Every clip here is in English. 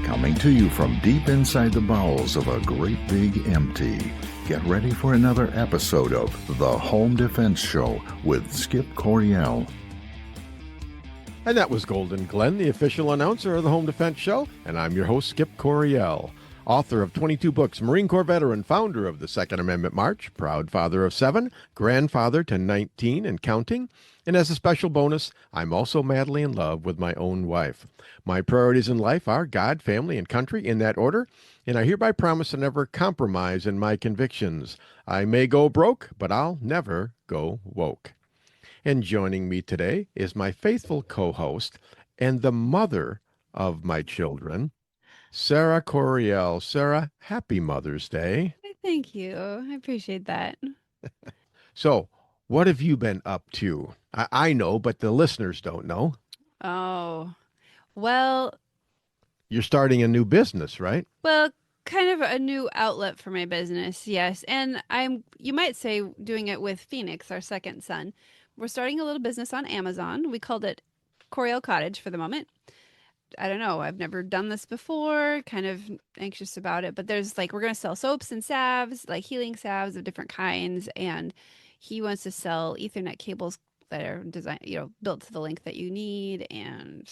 Coming to you from deep inside the bowels of a great big empty. Get ready for another episode of The Home Defense Show with Skip Coryell. And that was Golden Glenn, the official announcer of the Home Defense Show, and I'm your host, Skip Coryell, author of 22 books, Marine Corps veteran, founder of the Second Amendment March, proud father of 7, grandfather to 19 and counting, and as a special bonus, I'm also madly in love with my own wife. My priorities in life are God, family, and country in that order, and I hereby promise to never compromise in my convictions. I may go broke, but I'll never go woke. And joining me today is my faithful co-host and the mother of my children, Sara Coryell. Sara, happy Mother's Day. Thank you. I appreciate that. So, what have you been up to? I know, but the listeners don't know. Oh, well, You're starting a new business, right? kind of a new outlet for my business, yes. And you might say, doing it with Phoenix, our second son. We're starting a little business on Amazon. We called it Coryell Cottage for the moment. I don't know. I've never done this before, kind of anxious about it. But there's we're going to sell soaps and salves, like healing salves of different kinds. And he wants to sell Ethernet cables that are designed, built to the length that you need, and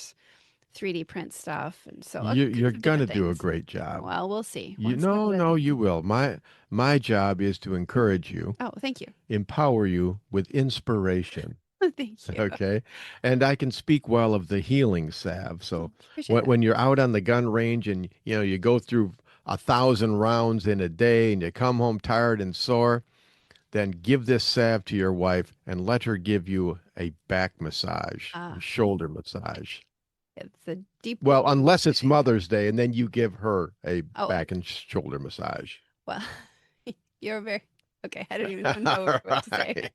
3D print stuff. And so You're going to do a great job. Well, we'll see. No, you will. My job is to encourage you. Oh, thank you. Empower you with inspiration. Thank you. Okay. And I can speak well of the healing salve. So Appreciate when you're out on the gun range and you go through 1,000 rounds in a day and you come home tired and sore, then give this salve to your wife and let her give you a back massage, a shoulder massage. It's a deep. Well, unless it's Mother's Day, and then you give her a back and shoulder massage. Well, you're very okay. I don't even know what to say.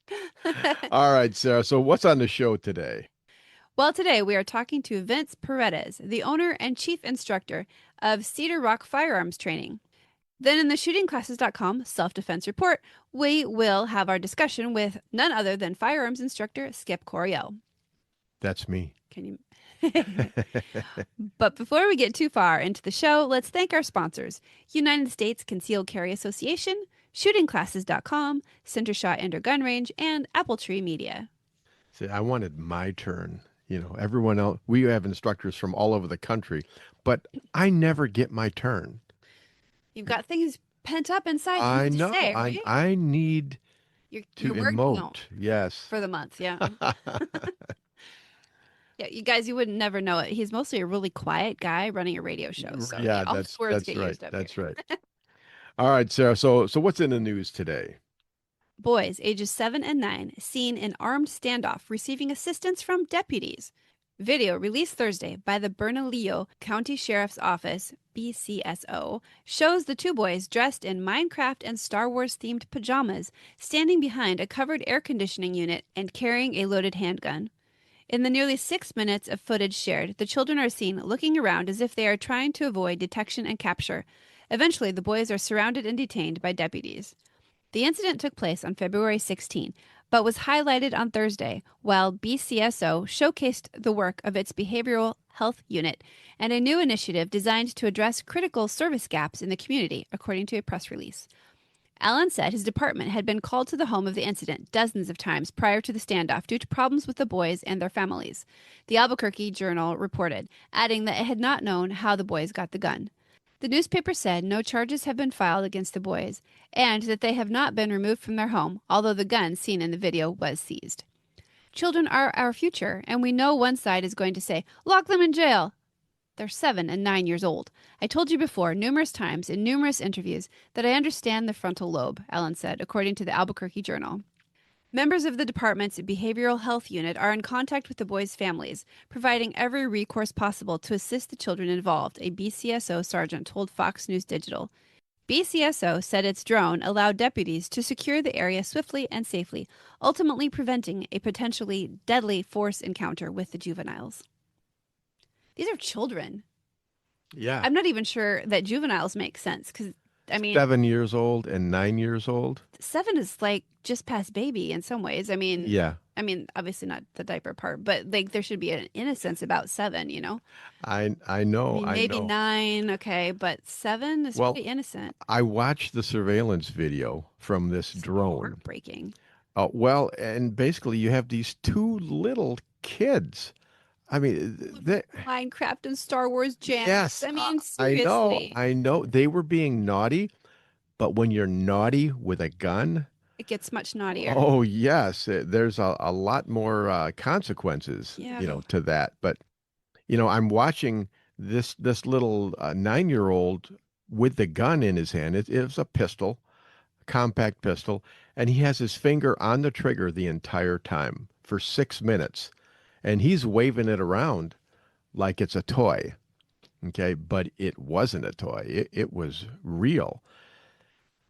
All right, Sara. So what's on the show today? Well, today we are talking to Vince Paredes, the owner and chief instructor of Cedar Rock Firearms Training. Then in the shootingclasses.com self-defense report, we will have our discussion with none other than firearms instructor Skip Coryell. That's me. Can you? But before we get too far into the show, let's thank our sponsors: United States Concealed Carry Association, shootingclasses.com, Center Shot Indoor Gun Range, and Apple Tree Media. See, I wanted my turn. Everyone else, we have instructors from all over the country, but I never get my turn. You've got things pent up inside. I know. Say, right? I need you're emote. Yes. For the month, yeah. Yeah, you guys, you would never know it. He's mostly a really quiet guy running a radio show. So yeah, that's right. That's right. All right, Sara. So what's in the news today? Boys ages 7 and 9 seen in armed standoff receiving assistance from deputies. Video released Thursday by the Bernalillo County Sheriff's Office, BCSO, shows the two boys dressed in Minecraft and Star Wars-themed pajamas standing behind a covered air conditioning unit and carrying a loaded handgun. In the nearly 6 minutes of footage shared, the children are seen looking around as if they are trying to avoid detection and capture. Eventually, the boys are surrounded and detained by deputies. The incident took place on February 16, but was highlighted on Thursday, while BCSO showcased the work of its Behavioral Health Unit and a new initiative designed to address critical service gaps in the community, according to a press release. Allen said his department had been called to the home of the incident dozens of times prior to the standoff due to problems with the boys and their families. The Albuquerque Journal reported, adding that it had not known how the boys got the gun. The newspaper said no charges have been filed against the boys and that they have not been removed from their home, although the gun seen in the video was seized. Children are our future, and we know one side is going to say, "Lock them in jail." They're 7 and 9 years old. I told you before, numerous times in numerous interviews, that I understand the frontal lobe, Allen said, according to the Albuquerque Journal. Members of the department's Behavioral Health Unit are in contact with the boys' families, providing every recourse possible to assist the children involved, a BCSO sergeant told Fox News Digital. BCSO said its drone allowed deputies to secure the area swiftly and safely, ultimately preventing a potentially deadly force encounter with the juveniles. These are children. Yeah. I'm not even sure that juveniles make sense because, 7 years old and 9 years old. 7 is just past baby in some ways. Yeah. I mean, obviously not the diaper part, but like there should be an innocence about 7, you know? I I know, mean, I maybe know. 9, okay, but 7 is Well, pretty innocent. I watched the surveillance video from this It's drone. heartbreaking. Well, and basically you have these two little kids. I mean, they, Minecraft and Star Wars jams. yes, I mean, I know, seriously. I know they were being naughty, but when you're naughty with a gun, It gets much naughtier. oh yes, there's a lot more consequences, Yeah. to that. But I'm watching this little 9-year-old with the gun in his hand. It was a pistol, compact pistol, and he has his finger on the trigger the entire time for 6 minutes, and he's waving it around like it's a toy. Okay, but it wasn't a toy. It was real.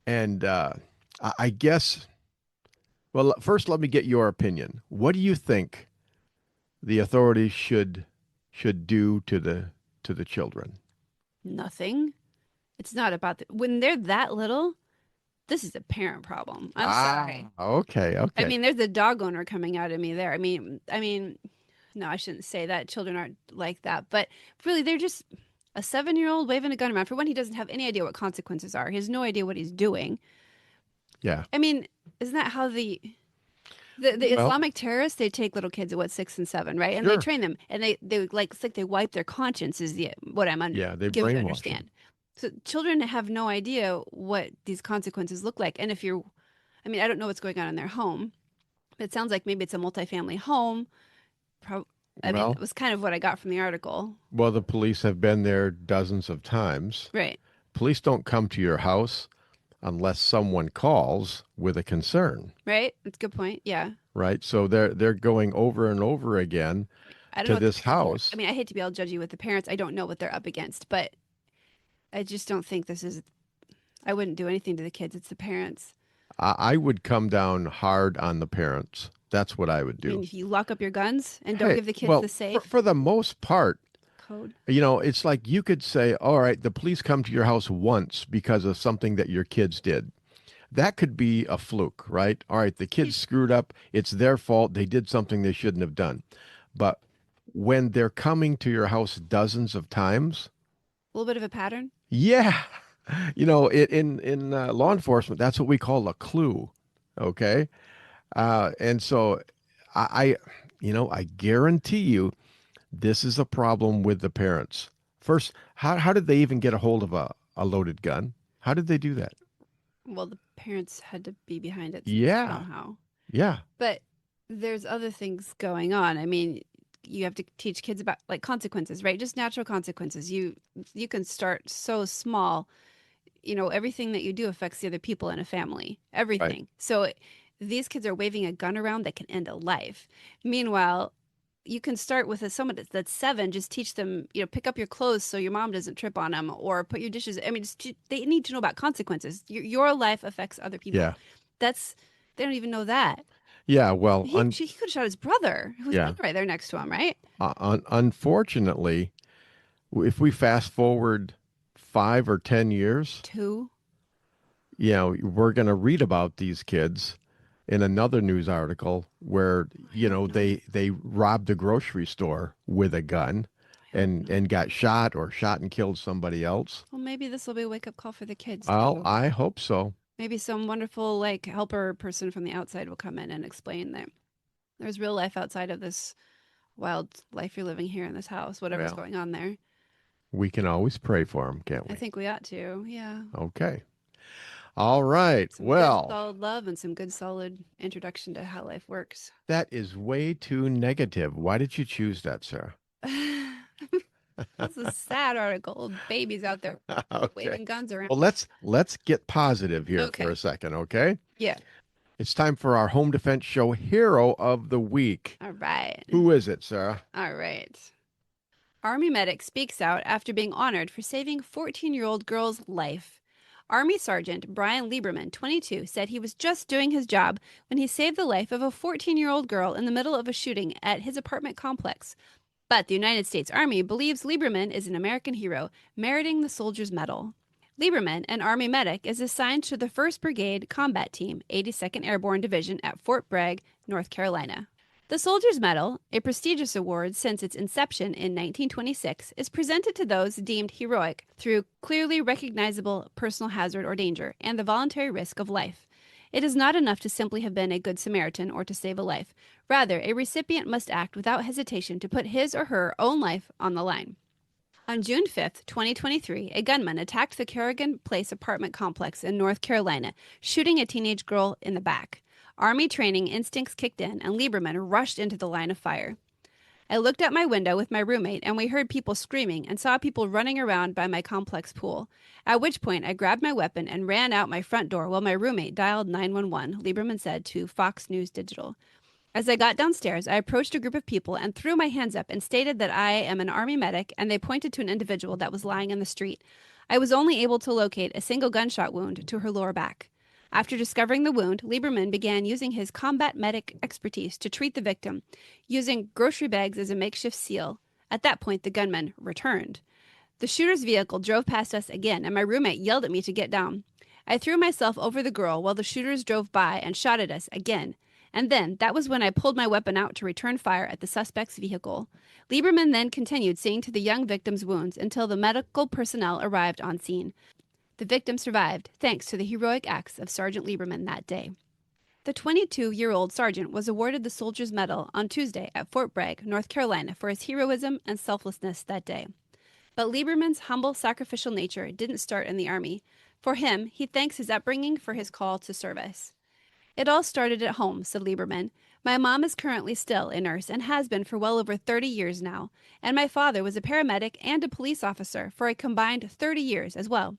And I guess, well, first let me get your opinion. What do you think the authorities should do to the children? Nothing. It's not about when they're that little, this is a parent problem. I'm sorry. Okay, I okay. mean, there's a dog owner coming out of me there. I mean, no, I shouldn't say that. Children aren't like that, but really, they're just a 7-year-old waving a gun around. For one, he doesn't have any idea what consequences are. He has no idea what he's doing. Yeah. I mean, isn't that how the Well, Islamic terrorists, they take little kids at what, 6 and 7, right? And they sure. train them, and they like it's like they wipe their conscience is the what I'm Yeah, they given to brainwash them. understand. So children have no idea what these consequences look like, and if you're, I mean, I don't know what's going on in their home. But it sounds like maybe it's a multifamily home. Pro- I mean, Well, that was kind of what I got from the article. the police have been there dozens of times. Right. Police don't come to your house unless someone calls with a concern, Right. That's a good point. Yeah. right? So they're going over and over again I don't know to what the this parents are. I house. mean, I hate to be all judgy with the parents. I don't know what they're up against, but I just don't think this is. I wouldn't do anything to the kids. It's the parents. I would come down hard on the parents. That's what I would I mean, do. if you lock up your guns and don't Hey, give the kids well, the safe for the most part, code. it's like you could say, all right, the police come to your house once because of something that your kids did. That could be a fluke, right? All right, the kids screwed up. It's their fault. They did something they shouldn't have done. But when they're coming to your house dozens of times, A little bit of a pattern. yeah, in law enforcement, that's what we call a clue. Okay, and so I, I guarantee you, this is a problem with the parents. First, how did they even get a hold of a loaded gun? How did they do that? Well, the parents had to be behind it Yeah, somehow. yeah, But there's other things going on. I mean, you have to teach kids about like consequences, right? Just natural consequences. You can start so small. You know, everything that you do affects the other people in a family. right. Everything. So these kids are waving a gun around that can end a life. Meanwhile, you can start with someone that's 7. Just teach them, pick up your clothes so your mom doesn't trip on them, or put your dishes. I mean, they need to know about consequences. Your life affects other people. Yeah, That's they don't even know that. yeah. Well, He could have shot his brother, who's yeah. right there next to him, right? Unfortunately, if we fast forward 5 or 10 years, 2. we're going to read about these kids in another news article where, I hope not. they robbed a grocery store with a gun I hope not. and got shot or shot and killed somebody else. Well, maybe this will be a wake up call for the kids Well, too. I hope so. Maybe some wonderful like helper person from the outside will come in and explain that there's real life outside of this wild life you're living here in this house, whatever's Well, going on there. we can always pray for them, can't I we? think we ought to. Yeah. Okay. All right. Some good Well, solid love and some good solid introduction to how life works. that is way too negative. Why did you choose that, Sarah? That's a sad article. Old babies out there Okay. waving guns around. Well, let's get positive here Okay. for a second, okay? Yeah. It's time for our home defense show hero of the week. All right. Who is it, Sarah? All right. Army medic speaks out after being honored for saving 14-year-old girl's life. Army Sergeant Brian Lieberman, 22, said he was just doing his job when he saved the life of a 14-year-old girl in the middle of a shooting at his apartment complex. But the United States Army believes Lieberman is an American hero, meriting the Soldier's Medal. Lieberman, an Army medic, is assigned to the 1st Brigade Combat Team, 82nd Airborne Division at Fort Bragg, North Carolina. The Soldier's Medal, a prestigious award since its inception in 1926, is presented to those deemed heroic through clearly recognizable personal hazard or danger and the voluntary risk of life. It is not enough to simply have been a good Samaritan or to save a life. Rather, a recipient must act without hesitation to put his or her own life on the line. On June 5th, 2023, a gunman attacked the Kerrigan Place apartment complex in North Carolina, shooting a teenage girl in the back. Army training instincts kicked in, and Lieberman rushed into the line of fire. I looked out my window with my roommate, and we heard people screaming and saw people running around by my complex pool, at which point I grabbed my weapon and ran out my front door while my roommate dialed 911, Lieberman said to Fox News Digital. As I got downstairs, I approached a group of people and threw my hands up and stated that I am an Army medic, and they pointed to an individual that was lying in the street. I was only able to locate a single gunshot wound to her lower back. After discovering the wound, Lieberman began using his combat medic expertise to treat the victim, using grocery bags as a makeshift seal. At that point, the gunman returned. The shooter's vehicle drove past us again, and my roommate yelled at me to get down. I threw myself over the girl while the shooters drove by and shot at us again. And then, that was when I pulled my weapon out to return fire at the suspect's vehicle. Lieberman then continued seeing to the young victim's wounds until the medical personnel arrived on scene. The victim survived, thanks to the heroic acts of Sergeant Lieberman that day. The 22-year-old sergeant was awarded the Soldier's Medal on Tuesday at Fort Bragg, North Carolina, for his heroism and selflessness that day. But Lieberman's humble, sacrificial nature didn't start in the Army. For him, he thanks his upbringing for his call to service. It all started at home, said Lieberman. My mom is currently still a nurse and has been for well over 30 years now, and my father was a paramedic and a police officer for a combined 30 years as well.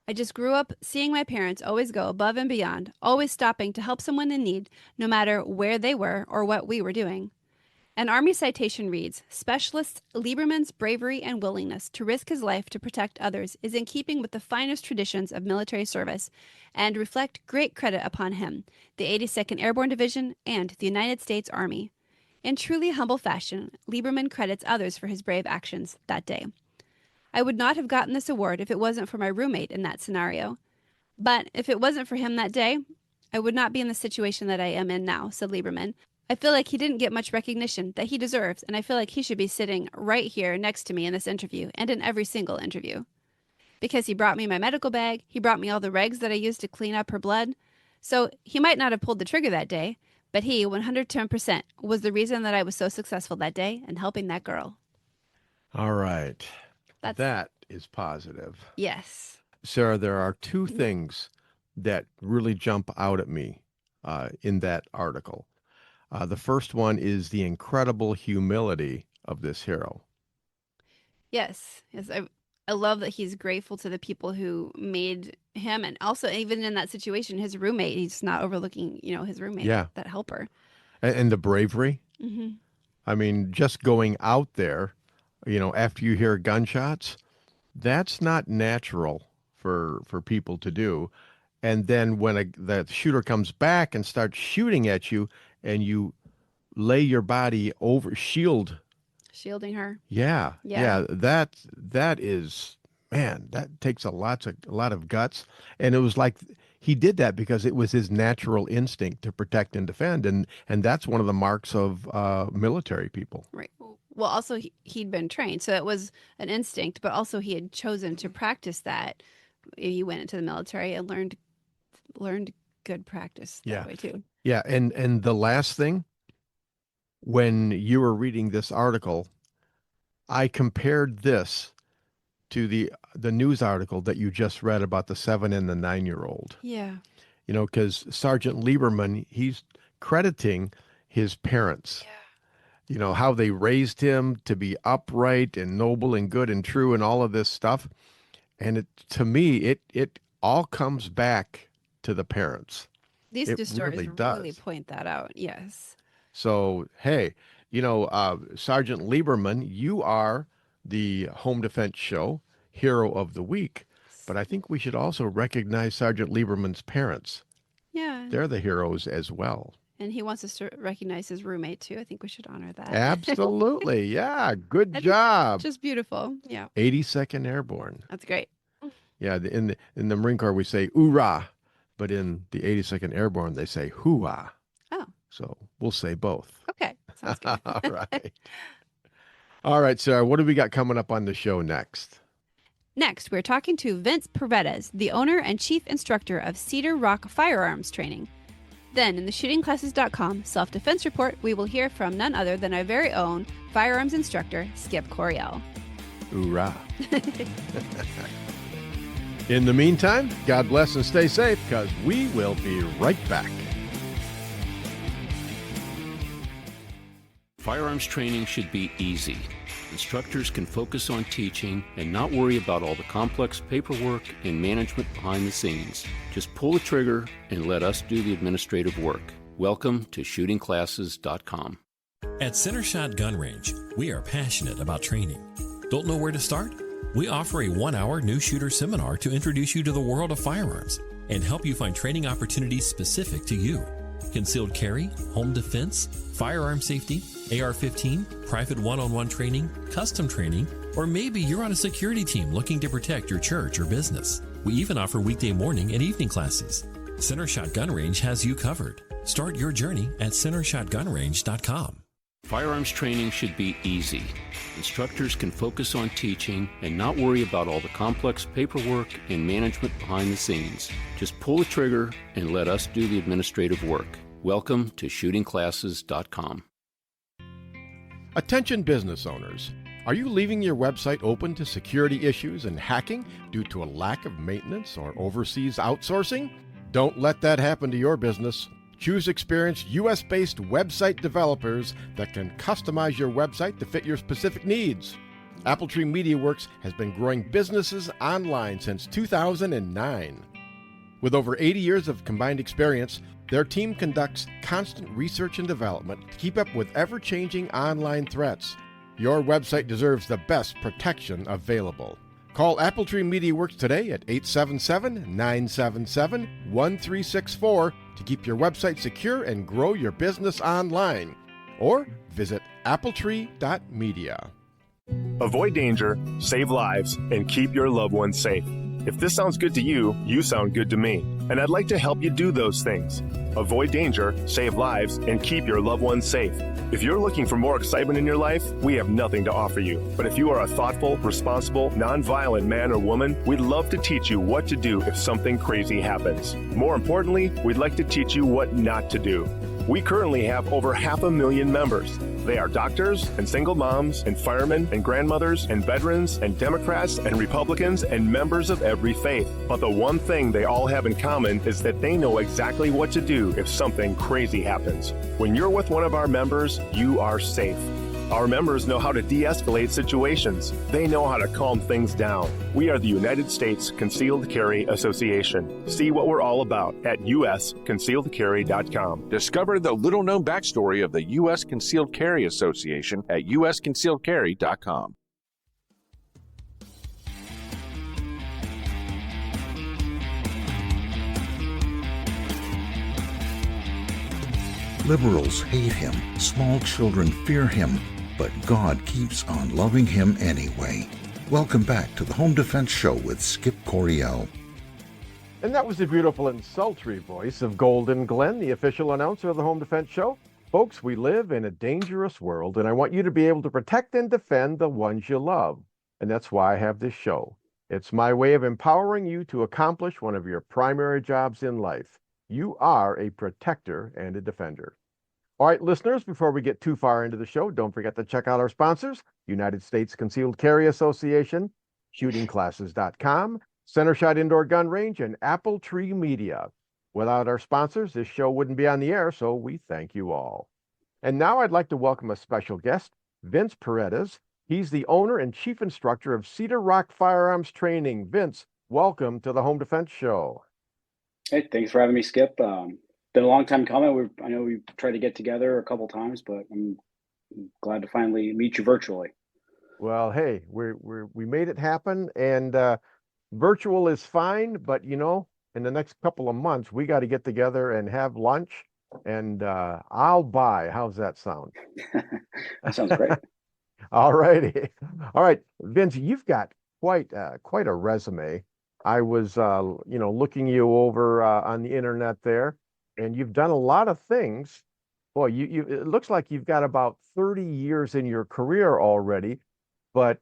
I just grew up seeing my parents always go above and beyond, always stopping to help someone in need, no matter where they were or what we were doing. An Army citation reads, Specialist Lieberman's bravery and willingness to risk his life to protect others is in keeping with the finest traditions of military service and reflect great credit upon him, the 82nd Airborne Division, and the United States Army. In truly humble fashion, Lieberman credits others for his brave actions that day. I would not have gotten this award if it wasn't for my roommate in that scenario. But if it wasn't for him that day, I would not be in the situation that I am in now, said Lieberman. I feel like he didn't get much recognition that he deserves, and I feel like he should be sitting right here next to me in this interview and in every single interview. Because he brought me my medical bag, he brought me all the rags that I used to clean up her blood. So he might not have pulled the trigger that day, but he, 110%, was the reason that I was so successful that day in helping that girl. All right. That is positive. Yes. Sara, there are two things that really jump out at me in that article. The first one is the incredible humility of this hero. Yes. I love that he's grateful to the people who made him, and also even in that situation, his roommate. He's not overlooking, his roommate, that helper. And the bravery. Mm-hmm. I mean, just going out there, after you hear gunshots, that's not natural for people to do. And then when the shooter comes back and starts shooting at you, and you lay your body over, Shielding her. Yeah. That is, man, that takes a lot of guts. And it was like he did that because it was his natural instinct to protect and defend, and that's one of the marks of military people. Right. Well, also he'd been trained, so it was an instinct, but also he had chosen to practice that. He went into the military and learned good practice that way too. Yeah, and the last thing, when you were reading this article, I compared this to the news article that you just read about the 7 and the 9-year-old. Yeah. Because Sergeant Lieberman, he's crediting his parents. Yeah. How they raised him to be upright and noble and good and true and all of this stuff. And to me, it all comes back to the parents. These two stories really point that out. Yes. So, hey, Sergeant Lieberman, you are the Home Defense Show Hero of the Week. But I think we should also recognize Sergeant Lieberman's parents. Yeah. They're the heroes as well. And he wants us to recognize his roommate, too. I think we should honor that. Absolutely. Yeah. Good job. Just beautiful. Yeah. 82nd Airborne. That's great. Yeah. In the Marine Corps, we say oorah. But in the 82nd Airborne, they say hoo-ah. Oh. So we'll say both. Okay. Sounds good. All right. All right, Sarah, what do we got coming up on the show next? Next, we're talking to Vince Paredes, the owner and chief instructor of Cedar Rock Firearms Training. Then, in the shootingclasses.com self-defense report, we will hear from none other than our very own firearms instructor, Skip Coryell. Hoorah. In the meantime, God bless and stay safe, because we will be right back. Firearms training should be easy. Instructors can focus on teaching and not worry about all the complex paperwork and management behind the scenes. Just pull the trigger and let us do the administrative work. Welcome to shootingclasses.com. At Center Shot Gun Range, we are passionate about training. Don't know where to start? We offer a 1-hour new shooter seminar to introduce you to the world of firearms and help you find training opportunities specific to you. Concealed carry, home defense, firearm safety, AR-15, private one-on-one training, custom training, or maybe you're on a security team looking to protect your church or business. We even offer weekday morning and evening classes. Center Shot Gun Range has you covered. Start your journey at centershotgunrange.com. Firearms training should be easy. Instructors can focus on teaching and not worry about all the complex paperwork and management behind the scenes. Just pull the trigger and let us do the administrative work. Welcome to shootingclasses.com. Attention business owners. Are you leaving your website open to security issues and hacking due to a lack of maintenance or overseas outsourcing? Don't let that happen to your business. Choose experienced U.S.-based website developers that can customize your website to fit your specific needs. Appletree MediaWorks has been growing businesses online since 2009. With over 80 years of combined experience, their team conducts constant research and development to keep up with ever-changing online threats. Your website deserves the best protection available. Call Appletree MediaWorks today at 877-977-1364 to keep your website secure and grow your business online. Or visit appletree.media. Avoid danger, save lives, and keep your loved ones safe. If this sounds good to you, you sound good to me. And I'd like to help you do those things. Avoid danger, save lives, and keep your loved ones safe. If you're looking for more excitement in your life, we have nothing to offer you. But if you are a thoughtful, responsible, nonviolent man or woman, we'd love to teach you what to do if something crazy happens. More importantly, we'd like to teach you what not to do. We currently have over 500,000 members. They are doctors and single moms and firemen and grandmothers and veterans and Democrats and Republicans and members of every faith. But the one thing they all have in common is that they know exactly what to do if something crazy happens. When you're with one of our members, you are safe. Our members know how to de-escalate situations. They know how to calm things down. We are the United States Concealed Carry Association. See what we're all about at usconcealedcarry.com. Discover the little-known backstory of the U.S. Concealed Carry Association at usconcealedcarry.com. Liberals hate him, small children fear him, but God keeps on loving him anyway. Welcome back to the Home Defense Show with Skip Coryell. And that was the beautiful and sultry voice of Golden Glenn, the official announcer of the Home Defense Show. Folks, we live in a dangerous world, and I want you to be able to protect and defend the ones you love. And that's why I have this show. It's my way of empowering you to accomplish one of your primary jobs in life. You are a protector and a defender. All right, listeners, before we get too far into the show, don't forget to check out our sponsors, United States Concealed Carry Association, shootingclasses.com, Center Shot Indoor Gun Range, and Appletree Media. Without our sponsors, this show wouldn't be on the air, so we thank you all. And now I'd like to welcome a special guest, Vince Paredes. He's the owner and chief instructor of Cedar Rock Firearms Training. Vince, welcome to the Home Defense Show. Hey, thanks for having me, Skip. Been a long time coming. I know we've tried to get together a couple times, but I'm glad to finally meet you virtually. Well, hey, we made it happen, and virtual is fine, but you know, in the next couple of months, we got to get together and have lunch, and I'll buy. How's that sound? That sounds great. All righty. All right, Vince, you've got quite a resume. I was, looking you over on the internet there, and you've done a lot of things, Boy, you it looks like you've got about 30 years in your career already, but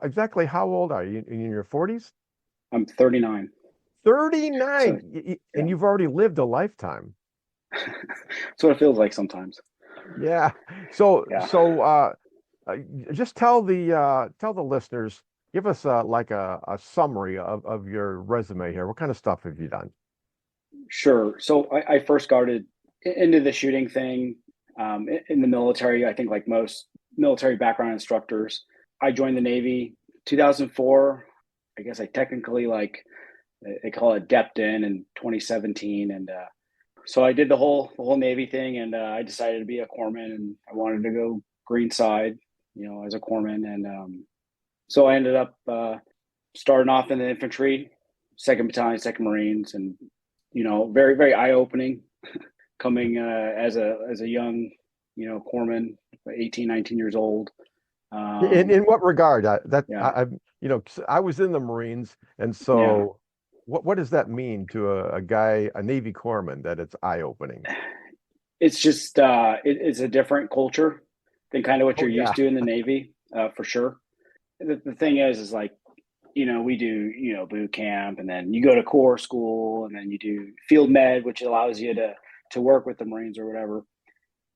exactly how old are you? In your 40s? I'm 39. 39, So yeah, and you've already lived a lifetime. that's what it feels like sometimes. Yeah. So Yeah. uh, just tell the listeners, give us like a summary of your resume here. What kind of stuff have you done? Sure. So I first started into the shooting thing in the military. I think like most military background instructors, I joined the Navy 2004. I guess I technically like they call it depped in 2017, and so I did the whole Navy thing, and I decided to be a corpsman, and I wanted to go green side, as a corpsman, and so I ended up starting off in the infantry, second battalion, second Marines, and very very eye opening coming as a young corpsman, 18, 19 years old. In what regard? Yeah, I was in the Marines, and yeah. so what does that mean to a guy, a Navy corpsman, that it's eye-opening? It's just it's a different culture than kind of what Oh you're yeah. used to in the Navy, for sure. The thing is like we do boot camp, and then you go to corps school, and then you do field med, which allows you to work with the Marines or whatever.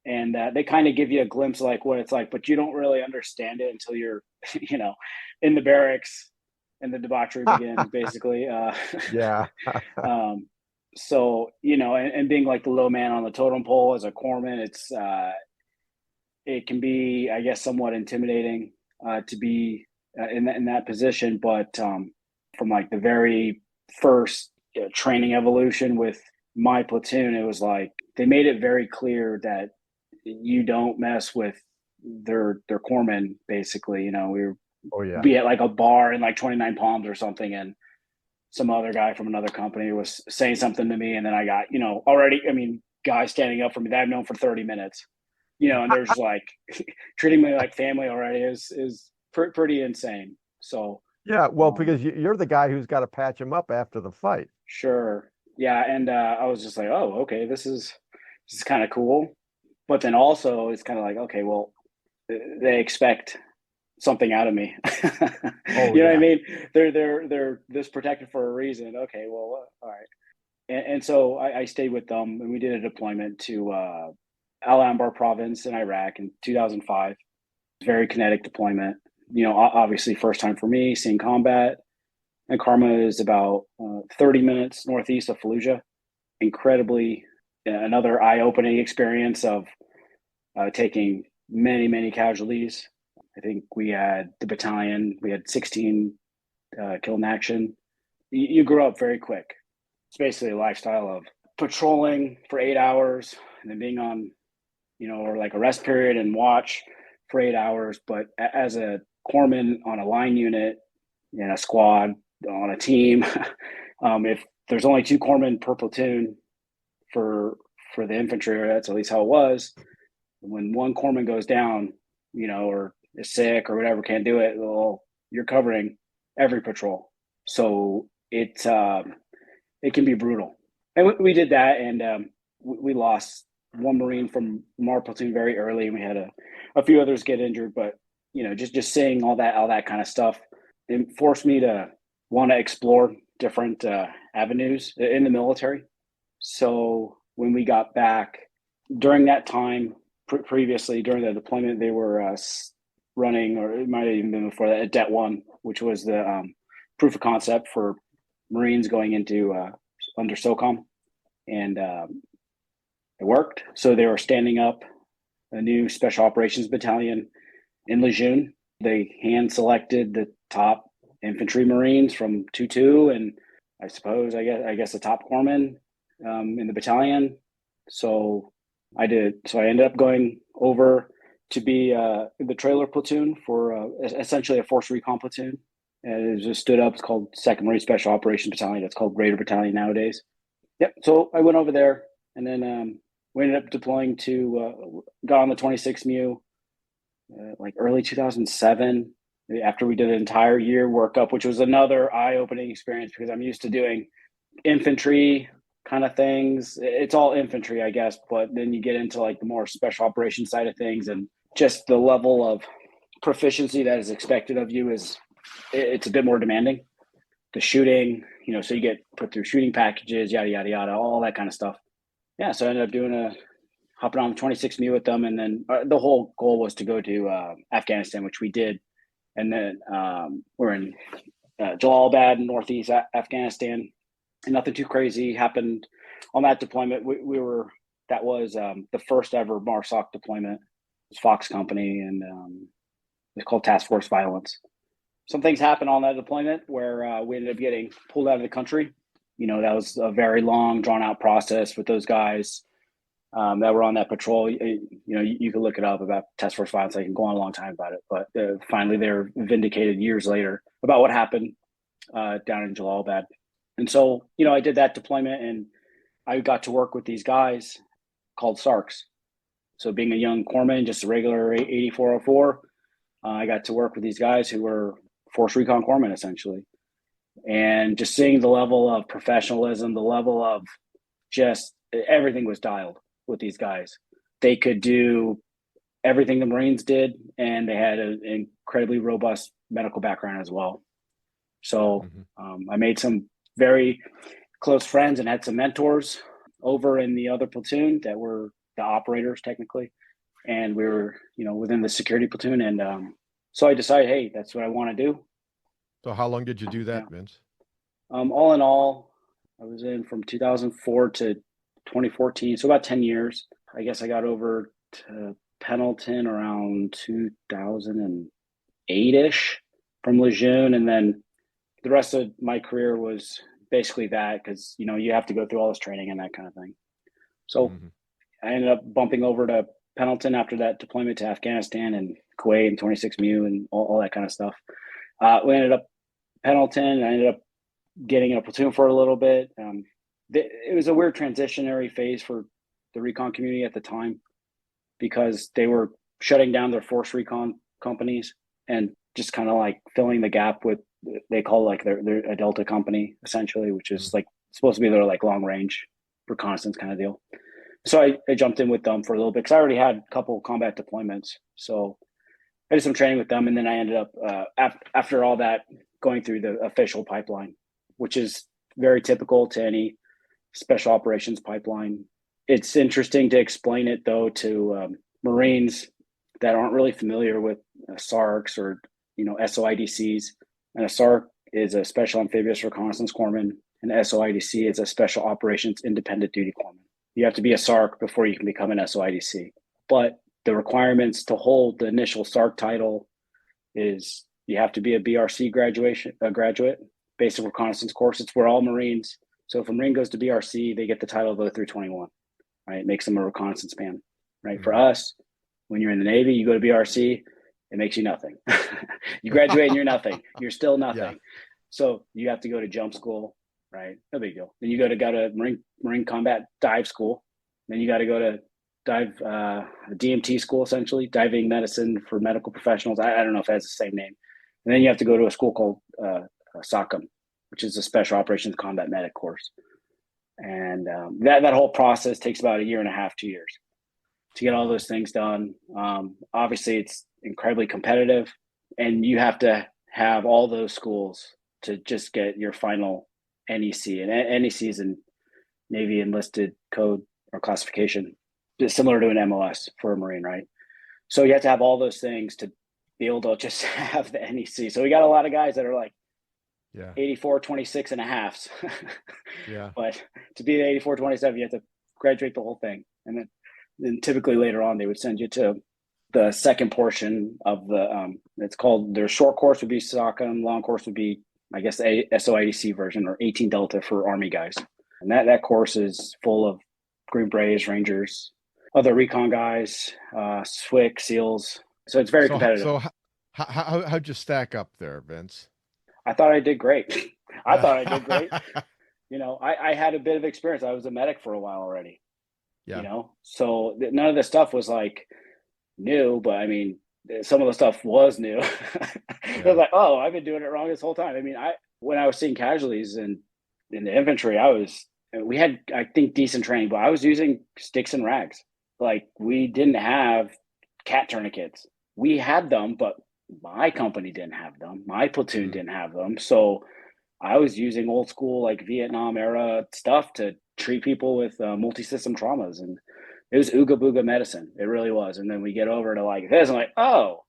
And they kind of give you a glimpse of like what it's like, but you don't really understand it until you're in the barracks and the debauchery begins, basically. Yeah. um, so and being like the low man on the totem pole as a corpsman, it can be, I guess, somewhat intimidating to be in that position. But from like the very first training evolution with my platoon, it was like they made it very clear that you don't mess with their corpsmen. Basically, we were Oh yeah. be at like a bar in like 29 Palms or something, and some other guy from another company was saying something to me, and then I got already, I mean, guys standing up for me that I've known for 30 minutes, and they're just like treating me like family already is pretty insane. So Yeah, well, um, because you're the guy who's got to patch him up after the fight. sure, yeah, and I was just like, oh, okay, this is kind of cool, but then also it's kind of like, okay, well, they expect something out of me. Oh You know what I yeah. mean? They're this protected for a reason. Okay, well, all right. And so I stayed with them, and we did a deployment to Al Anbar province in Iraq in 2005. Very kinetic deployment. Obviously, first time for me seeing combat. And Karma is about 30 minutes northeast of Fallujah. Incredibly, another eye-opening experience of taking many, many casualties. I think we had 16 killed in action. You grow up very quick. It's basically a lifestyle of patrolling for 8 hours and then being on, or like a rest period and watch for 8 hours. But as a corpsman on a line unit, in a squad, on a team, if there's only two corpsmen per platoon for the infantry, or that's at least how it was. When one corpsman goes down, or is sick or whatever, can't do it, well, you're covering every patrol. So it can be brutal. And we did that, and we lost one Marine from our platoon very early, and we had a few others get injured. But just seeing all that kind of stuff, it forced me to want to explore different avenues in the military. So when we got back during that time, previously during the deployment, they were running, or it might have even been before that, at Det 1, which was the proof of concept for Marines going into under SOCOM, and it worked. So they were standing up a new special operations battalion in Lejeune. They hand selected the top infantry Marines from 2-2, and I guess the top corpsman in the battalion. So I did. So I ended up going over to be the trailer platoon for essentially a force recon platoon. And it just stood up. It's called Second Marine Special Operations Battalion. It's called Raider Battalion nowadays. Yep. So I went over there, and then we ended up deploying to got on the 26 MU like early 2007. After we did an entire year workup, which was another eye-opening experience because I'm used to doing infantry kind of things. It's all infantry, I guess, but then you get into like the more special operations side of things, and just the level of proficiency that is expected of you it's a bit more demanding. The shooting, so you get put through shooting packages, yada, yada, yada, all that kind of stuff. Yeah. So I ended up hopping on the 26 MU with them. And then the whole goal was to go to Afghanistan, which we did. And then we're in Jalalabad, Northeast Afghanistan. And nothing too crazy happened on that deployment. That was the first ever MARSOC deployment. It was Fox Company, and it's called Task Force Violence. Some things happened on that deployment where we ended up getting pulled out of the country. That was a very long, drawn out process with those guys that were on that patrol. You can look it up about Task Force Violence. I can go on a long time about it, but finally they're vindicated years later about what happened down in Jalalabad. And so, I did that deployment, and I got to work with these guys called SARCs. So being a young corpsman, just a regular 8404, I got to work with these guys who were Force Recon corpsmen, essentially. And just seeing the level of professionalism, the level of just everything was dialed with these guys. They could do everything the Marines did, and they had an incredibly robust medical background as well. So I made some very close friends and had some mentors over in the other platoon that were the operators technically. And we were, within the security platoon. And so I decided, hey, that's what I want to do. So how long did you do that, Vince? All in all, I was in from 2004 to 2014. So about 10 years. I guess I got over to Pendleton around 2008-ish from Lejeune. And then the rest of my career was basically that, because, you have to go through all this training and that kind of thing. So I ended up bumping over to Pendleton after that deployment to Afghanistan and Kuwait and 26 MU and all that kind of stuff. We ended up Pendleton. I ended up getting in a platoon for a little bit. It was a weird transitionary phase for the recon community at the time, because they were shutting down their force recon companies and just kind of like filling the gap with, they call like their a Delta company, essentially, which is like supposed to be their like long range reconnaissance kind of deal. So I jumped in with them for a little bit, because I already had a couple combat deployments. So I did some training with them, and then I ended up after all that going through the official pipeline, which is very typical to any special operations pipeline. It's interesting to explain it though to Marines that aren't really familiar with SARCs or SOIDCs. And a SARC is a Special Amphibious Reconnaissance Corpsman, and SOIDC is a Special Operations Independent Duty Corpsman. You have to be a SARC before you can become an SOIDC. But the requirements to hold the initial SARC title is you have to be a BRC graduate, Basic Reconnaissance Course. It's for all Marines. So if a Marine goes to BRC, they get the title of 0321, right? It makes them a reconnaissance man, right? For us, when you're in the Navy, you go to BRC, it makes you nothing. You graduate and you're nothing. You're still nothing. Yeah. So you have to go to jump school, right? No big deal. Then you go to Marine Combat Dive School. Then you got to go to DMT school, essentially, diving medicine for medical professionals. I don't know if that's the same name. And then you have to go to a school called SOCM, which is a Special Operations Combat Medic course. And that whole process takes about 1.5 years, 2 years to get all those things done. Obviously, it's incredibly competitive, and you have to have all those schools to just get your final NEC. And NEC is in Navy enlisted code or classification. It's similar to an MOS for a Marine, right? So you have to have all those things to be able to just have the NEC. So we got a lot of guys that are like 84, 26 and a halves. Yeah. But to be an 84, 27, you have to graduate the whole thing. And then typically later on, they would send you to the second portion of the, it's called, their short course would be SOCM, long course would be, I guess, the SOIDC version, or 18 Delta for Army guys. And that course is full of Green Berets, Rangers, other recon guys, SWIC, SEALs. So it's very competitive. So how'd you stack up there, Vince? I thought I did great. I had a bit of experience. I was a medic for a while already. Yeah. So none of this stuff was like new, but I mean, some of the stuff was new. I was like, oh, I've been doing it wrong this whole time. I mean, when I was seeing casualties in the infantry, I was we had, I think, decent training, but I was using sticks and rags. Like, we didn't have cat tourniquets. We had them, but my company didn't have them. My platoon didn't have them. So I was using old school, like Vietnam era stuff to treat people with multi-system traumas. And it was ooga booga medicine. It really was. And then we get over to like this, and like, oh,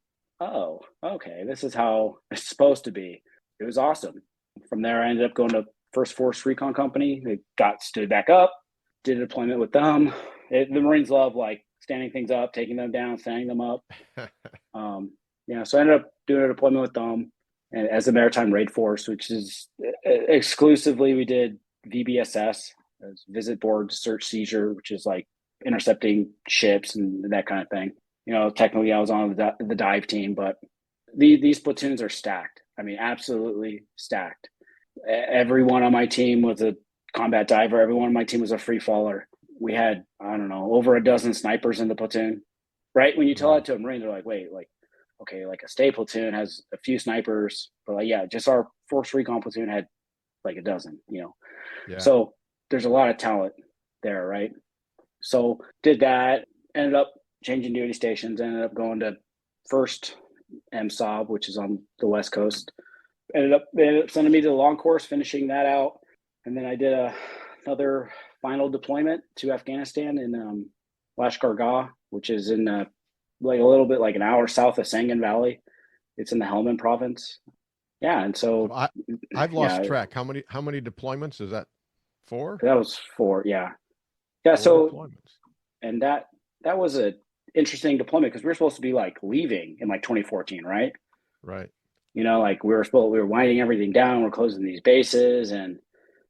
okay, this is how it's supposed to be. It was awesome. From there, I ended up going to First Force Recon Company. It got stood back up, did a deployment with them. The Marines love like standing things up, taking them down, standing them up. So I ended up doing a deployment with them and as a Maritime Raid Force, which is exclusively, we did VBSS, Visit Board Search Seizure, which is like intercepting ships and that kind of thing. Technically I was on the dive team, but these platoons are stacked. I mean, absolutely stacked. Every one on my team was a combat diver. Every one on my team was a free faller. We had, I don't know, over a dozen snipers in the platoon, right? When you tell that to a Marine, they're like, wait, like, okay, like a stay platoon has a few snipers, but like, yeah, just our Force Recon platoon had like a dozen, Yeah. So there's a lot of talent there, right? So did that, ended up changing duty stations, ended up going to first MSOB, which is on the West Coast. Ended up sending me to the long course, finishing that out. And then I did another final deployment to Afghanistan in Lashkar Gah, which is in like a little bit like an hour south of Sangin Valley. It's in the Helmand province. Yeah, and so I've lost track. How many deployments is that? 4? That was 4. Yeah. 4 so deployments. And that was a interesting deployment because we were supposed to be like leaving in like 2014, right? Right. Like we were winding everything down. We're closing these bases, and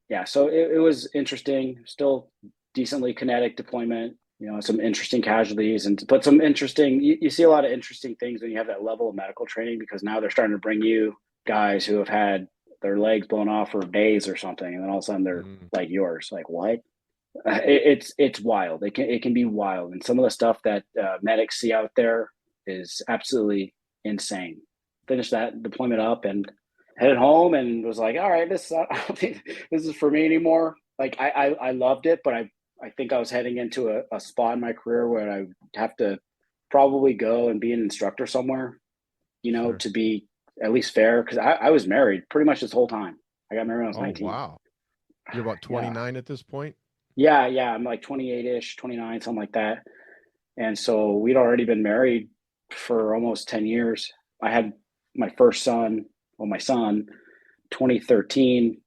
yeah, so it was interesting. Still decently kinetic deployment. Some interesting casualties, but some interesting. You see a lot of interesting things when you have that level of medical training, because now they're starting to bring you guys who have had their legs blown off for days or something, and then all of a sudden they're like yours. Like, what? It's wild. It can be wild, and some of the stuff that medics see out there is absolutely insane. Finished that deployment up and headed home, and was like, all right, I don't think this is for me anymore. Like I loved it, but I think I was heading into a spot in my career where I would have to probably go and be an instructor somewhere, Sure. to be at least fair, because I was married pretty much this whole time. I got married when I was 19. Wow. You're about 29 at this point? Yeah, I'm like 28-ish, 29, something like that. And so we'd already been married for almost 10 years. I had my first son, my son, 2013.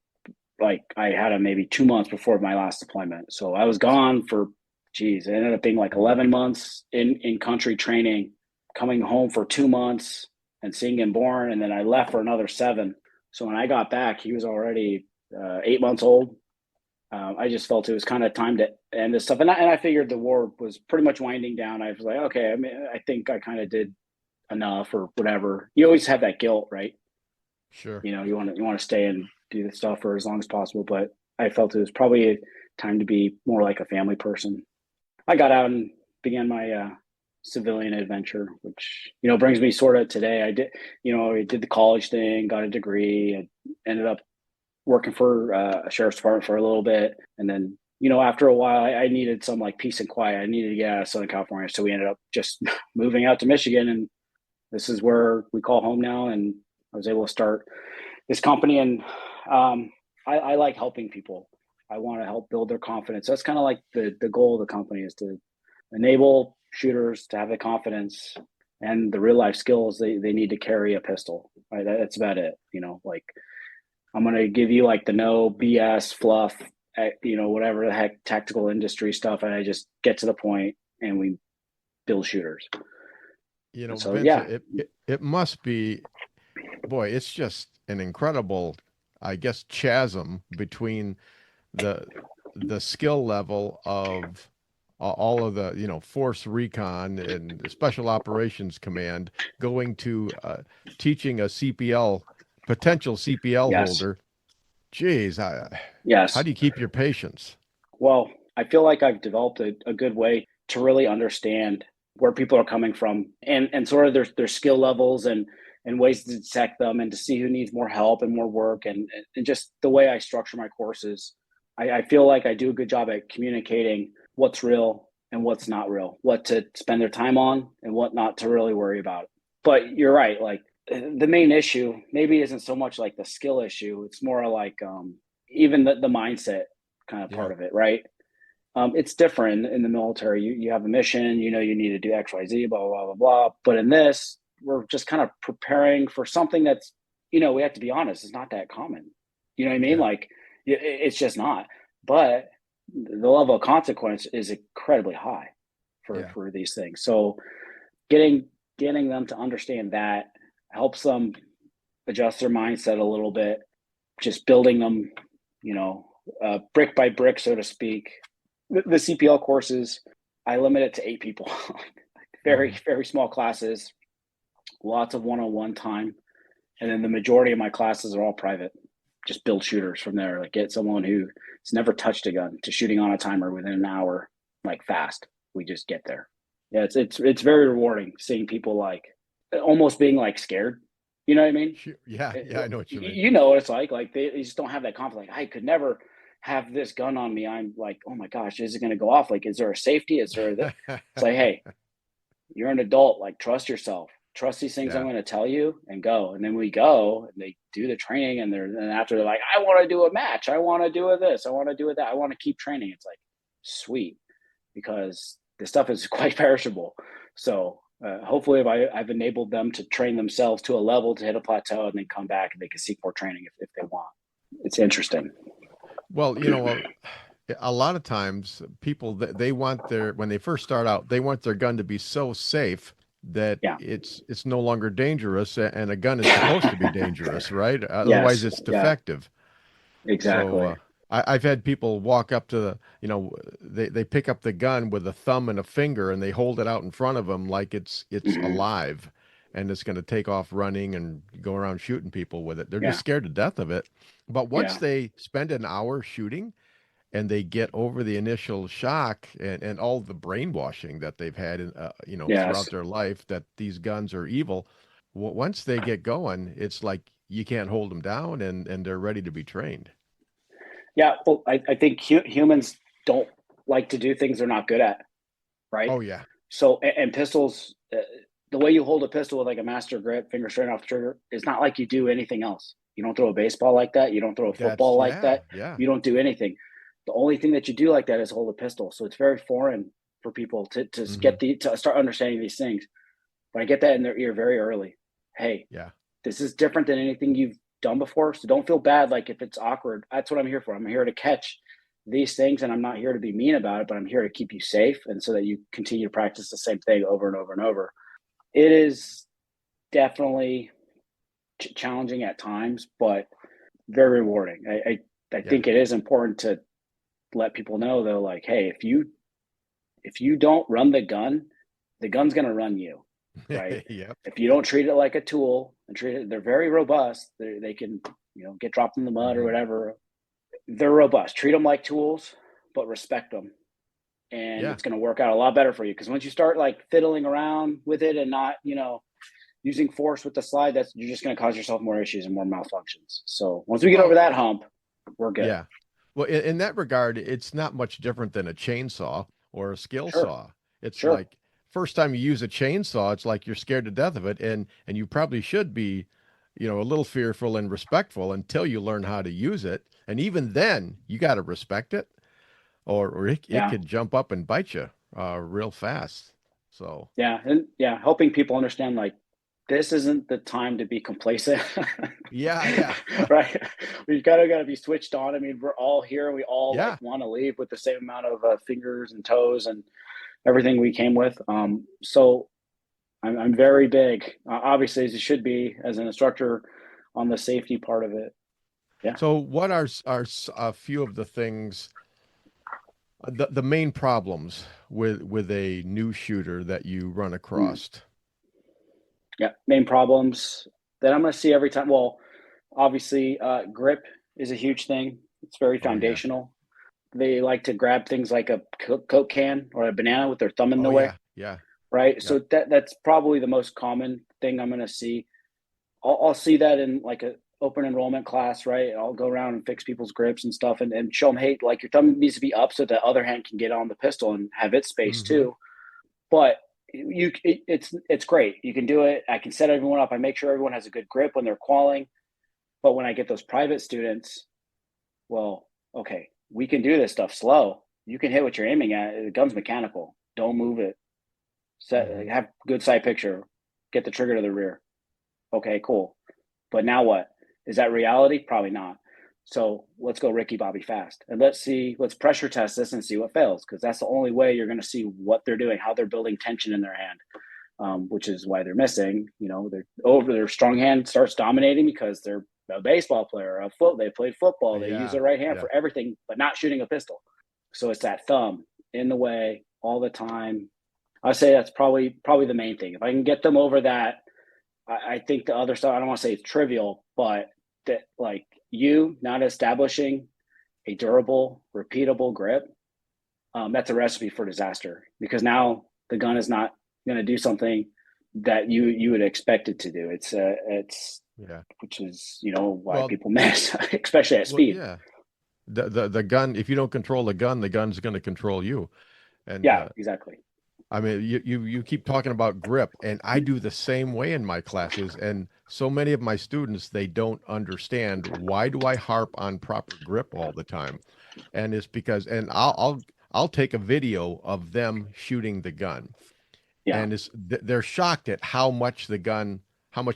Like, I had him maybe 2 months before my last deployment. So I was gone for, it ended up being like 11 months in country training, coming home for 2 months and seeing him born. And then I left for another 7. So when I got back, he was already 8 months old. I just felt it was kind of time to end this stuff. And I figured the war was pretty much winding down. I was like, okay, I mean, I think I kind of did enough or whatever. You always have that guilt, right? Sure. You want to stay and do this stuff for as long as possible. But I felt it was probably time to be more like a family person. I got out and began my civilian adventure, which, brings me sort of today. I did the college thing, got a degree, and ended up working for a sheriff's department for a little bit. And then, after a while, I needed some like peace and quiet. I needed to get out of Southern California. So we ended up just moving out to Michigan. And this is where we call home now. And I was able to start this company. And I like helping people. I want to help build their confidence. That's kind of like the goal of the company, is to enable shooters to have the confidence and the real life skills they need to carry a pistol. Right? That's about it. Like, I'm going to give you like the no BS fluff, whatever the heck tactical industry stuff. And I just get to the point and we build shooters. So, Vince, it must be, boy, it's just an incredible, I guess, chasm between the skill level of all of the, Force Recon and the Special Operations Command going to teaching a potential CPL holder. Geez, yes. How do you keep your patience? Well, I feel like I've developed a good way to really understand where people are coming from and sort of their skill levels and ways to detect them and to see who needs more help and more work. And just the way I structure my courses, I feel like I do a good job at communicating what's real and what's not real, what to spend their time on and what not to really worry about. But you're right. Like the main issue maybe isn't so much like the skill issue. It's more like even the mindset kind of part of it, right? It's different in the military. You have a mission, you need to do X, Y, Z, blah, blah, blah, blah. But in this, we're just kind of preparing for something that's, we have to be honest, it's not that common. You know what I mean? Like it's just not. But the level of consequence is incredibly high for these things. So getting them to understand that helps them adjust their mindset a little bit, just building them, brick by brick, so to speak. The CPL courses, I limit it to 8 people, very, very small classes, lots of one-on-one time. And then the majority of my classes are all private. Just build shooters from there. Like get someone who's never touched a gun to shooting on a timer within an hour, like fast. We just get there. Yeah, it's very rewarding seeing people like almost being like scared. You know what I mean? Yeah, I know what you mean. You know what it's like they just don't have that confidence. Like I could never have this gun on me. I'm like, oh my gosh, is it going to go off? Like, is there a safety? Is there this? It's like, hey, you're an adult. Like, trust yourself. Trust these things I'm going to tell you and go. And then we go and they do the training and after they're like, I want to do a match. I want to do this. I want to do that. I want to keep training. It's like, sweet, because this stuff is quite perishable. So hopefully I've enabled them to train themselves to a level to hit a plateau and then come back and they can seek more training if they want. It's interesting. Well, a lot of times people, they want when they first start out, they want their gun to be so safe that it's no longer dangerous, and a gun is supposed to be dangerous, right? Otherwise it's defective. Exactly. So, I've had people walk up to they pick up the gun with a thumb and a finger and they hold it out in front of them like it's alive and it's going to take off running and go around shooting people with it. They're just scared to death of it. But once they spend an hour shooting and they get over the initial shock and all the brainwashing that they've had throughout their life that these guns are evil, once they get going, it's like you can't hold them down and they're ready to be trained. Yeah, well, I think humans don't like to do things they're not good at, right? Oh, yeah. So, and pistols, the way you hold a pistol with like a master grip, finger straight off the trigger, is not like you do anything else. You don't throw a baseball like that. You don't throw a football like that. Yeah. You don't do anything. The only thing that you do like that is hold a pistol. So it's very foreign for people to to start understanding these things. But I get that in their ear very early. Hey, this is different than anything you've done before, so don't feel bad like if it's awkward. That's what I'm here for. I'm here to catch these things, and I'm not here to be mean about it, but I'm here to keep you safe and so that you continue to practice the same thing over and over and over. It is definitely challenging at times, but very rewarding. I think it is important to let people know though, like, hey, if you don't run the gun's going to run you. Right. If you don't treat it like a tool and they're very robust. They can, get dropped in the mud or whatever. They're robust. Treat them like tools, but respect them. And it's going to work out a lot better for you. Because once you start like fiddling around with it and not, using force with the slide, you're just going to cause yourself more issues and more malfunctions. So once we get over that hump, we're good. Yeah. Well, in that regard, it's not much different than a chainsaw or a skill saw. It's like, first time you use a chainsaw, it's like you're scared to death of it, and you probably should be, a little fearful and respectful until you learn how to use it. And even then, you got to respect it, or it could jump up and bite you real fast. So helping people understand like this isn't the time to be complacent. Right. We've got to be switched on. I mean, we're all here, and we all want to leave with the same amount of fingers and toes and everything we came with. So I'm very big, obviously, as you should be as an instructor, on the safety part of it. Yeah. So what are a few of the things, the main problems with a new shooter that you run across? Main problems that I'm going to see every time. Well, obviously, grip is a huge thing. It's very foundational. They like to grab things like a Coke can or a banana with their thumb in the way. Yeah. Right. Yeah. So that's probably the most common thing I'm going to see. I'll see that in like a open enrollment class, right? I'll go around and fix people's grips and stuff, and show them, hey, like your thumb needs to be up so the other hand can get on the pistol and have its space too. But it's great. You can do it. I can set everyone up. I make sure everyone has a good grip when they're qualing. But when I get those private students, well, okay, we can do this stuff slow. You can hit what you're aiming at. The gun's mechanical. Don't move it. Have good sight picture. Get the trigger to the rear. Okay, cool. But now what? Is that reality? Probably not. So let's go Ricky Bobby fast. And let's pressure test this and see what fails. Because that's the only way you're going to see what they're doing, how they're building tension in their hand, which is why they're missing. Their strong hand starts dominating because they're a baseball player, they played football. They use their right hand for everything, but not shooting a pistol. So it's that thumb in the way all the time. I say that's probably the main thing. If I can get them over that, I think the other stuff, I don't want to say it's trivial, but that like you not establishing a durable, repeatable grip, that's a recipe for disaster, because now the gun is not going to do something that you would expect it to do. Which is, why people miss, especially at speed. The gun, if you don't control the gun's going to control you. And exactly. I mean, you keep talking about grip, and I do the same way in my classes. And so many of my students, they don't understand, why do I harp on proper grip all the time? And it's because, and I'll take a video of them shooting the gun, and they're shocked at how much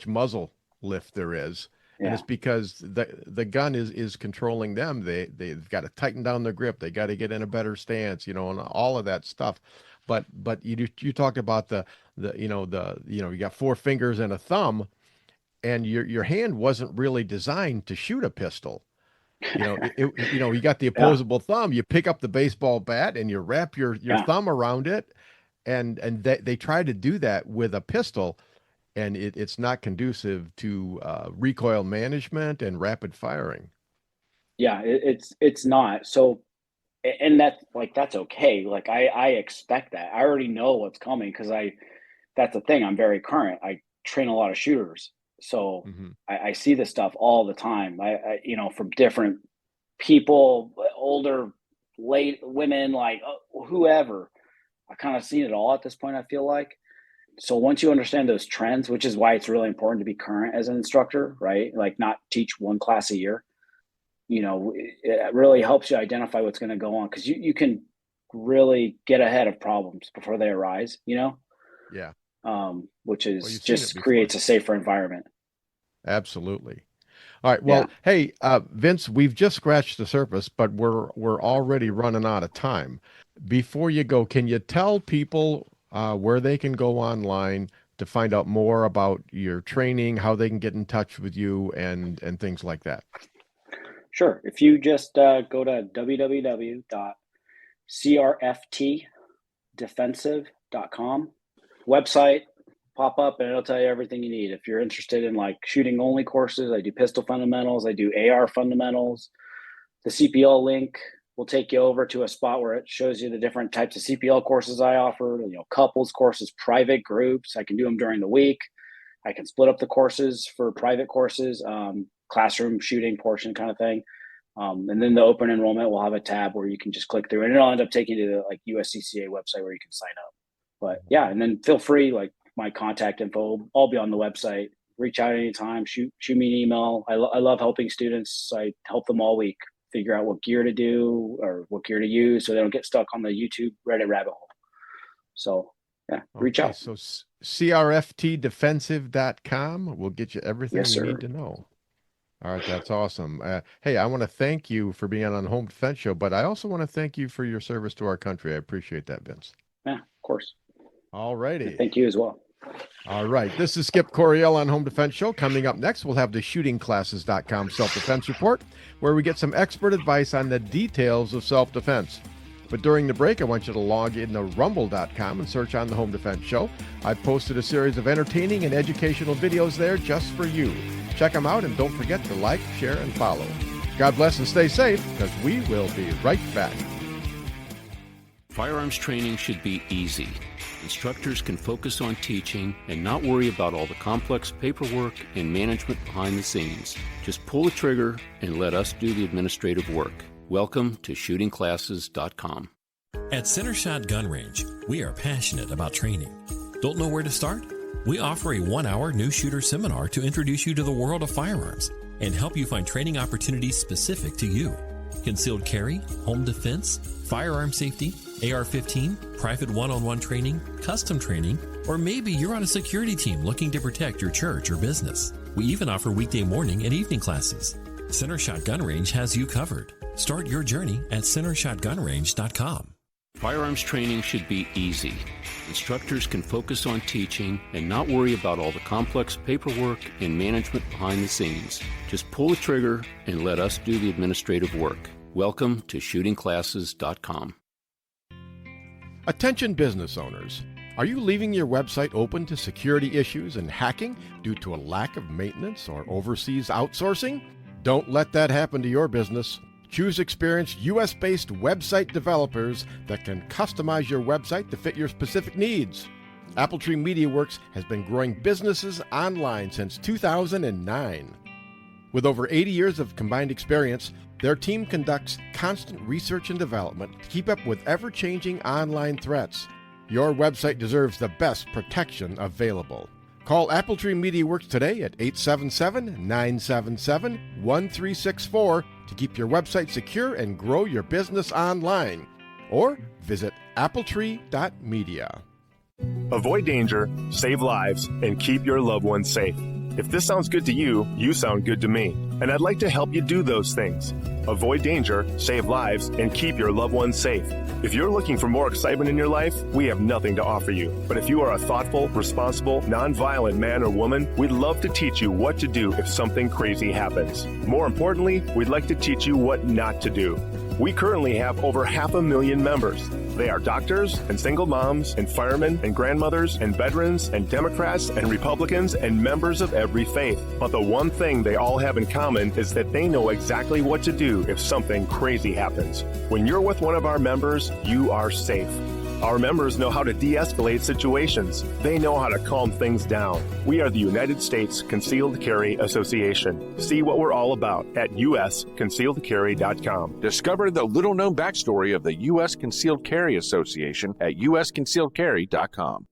muzzle lift there is. And it's because the gun is controlling them. They've got to tighten down their grip. They got to get in a better stance, and all of that stuff. But you talked about you got 4 fingers and a thumb, and your hand wasn't really designed to shoot a pistol. You got the opposable thumb. You pick up the baseball bat and you wrap your thumb around it, and they try to do that with a pistol, and it's not conducive to recoil management and rapid firing. Yeah, it's not. So, and that's okay. Like I expect that. I already know what's coming, because that's the thing. I'm very current. I train a lot of shooters. So I see this stuff all the time. I from different people, older, late women, like whoever. I kind of seen it all at this point, I feel like. So once you understand those trends, which is why it's really important to be current as an instructor, right? Like not teach one class a year. It really helps you identify what's going to go on, because you can really get ahead of problems before they arise, which is just creates a safer environment. Absolutely. All right. Well, hey, Vince, we've just scratched the surface, but we're already running out of time. Before you go, can you tell people where they can go online to find out more about your training, how they can get in touch with you, and things like that? Sure. If you just go to www.crftdefensive.com, website, pop up, and it'll tell you everything you need. If you're interested in like shooting only courses, I do pistol fundamentals, I do AR fundamentals. The CPL link will take you over to a spot where it shows you the different types of CPL courses I offer, couples courses, private groups. I can do them during the week. I can split up the courses for private courses, classroom shooting portion kind of thing. And then the open enrollment will have a tab where you can just click through, and it'll end up taking you to the like USCCA website where you can sign up. But and then feel free, like my contact info will all be on the website. Reach out anytime, shoot me an email. I love helping students. I help them all week figure out what gear to do or what gear to use, so they don't get stuck on the YouTube Reddit rabbit hole. So reach out. So crftdefensive.com will get you everything you need to know. All right, that's awesome. Hey, I want to thank you for being on the Home Defense Show, but I also want to thank you for your service to our country. I appreciate that, Vince. Yeah, of course. All righty. Thank you as well. All right. This is Skip Coryell on Home Defense Show. Coming up next, we'll have the shootingclasses.com self-defense report, where we get some expert advice on the details of self-defense. But during the break, I want you to log in to rumble.com and search on the Home Defense Show. I've posted a series of entertaining and educational videos there just for you. Check them out, and don't forget to like, share, and follow. God bless and stay safe, because we will be right back. Firearms training should be easy. Instructors can focus on teaching and not worry about all the complex paperwork and management behind the scenes. Just pull the trigger and let us do the administrative work. Welcome to shootingclasses.com. At Centershot Gun Range, we are passionate about training. Don't know where to start? We offer a 1-hour new shooter seminar to introduce you to the world of firearms and help you find training opportunities specific to you. Concealed carry, home defense, firearm safety, AR-15, private one-on-one training, custom training, or maybe you're on a security team looking to protect your church or business. We even offer weekday morning and evening classes. Centershot Gun Range has you covered. Start your journey at centershotgunrange.com. Firearms training should be easy. Instructors can focus on teaching and not worry about all the complex paperwork and management behind the scenes. Just pull the trigger and let us do the administrative work. Welcome to shootingclasses.com. Attention business owners. Are you leaving your website open to security issues and hacking due to a lack of maintenance or overseas outsourcing? Don't let that happen to your business. Choose experienced U.S.-based website developers that can customize your website to fit your specific needs. Appletree MediaWorks has been growing businesses online since 2009. With over 80 years of combined experience, their team conducts constant research and development to keep up with ever-changing online threats. Your website deserves the best protection available. Call Appletree MediaWorks today at 877-977-1364 to keep your website secure and grow your business online. Or visit appletree.media. Avoid danger, save lives, and keep your loved ones safe. If this sounds good to you, you sound good to me. And I'd like to help you do those things. Avoid danger, save lives, and keep your loved ones safe. If you're looking for more excitement in your life, we have nothing to offer you. But if you are a thoughtful, responsible, nonviolent man or woman, we'd love to teach you what to do if something crazy happens. More importantly, we'd like to teach you what not to do. We currently have over 500,000 members. They are doctors and single moms and firemen and grandmothers and veterans and Democrats and Republicans and members of every faith. But the one thing they all have in common is that they know exactly what to do if something crazy happens. When you're with one of our members, you are safe. Our members know how to de-escalate situations. They know how to calm things down. We are the United States Concealed Carry Association. See what we're all about at usconcealedcarry.com. Discover the little-known backstory of the U.S. Concealed Carry Association at usconcealedcarry.com.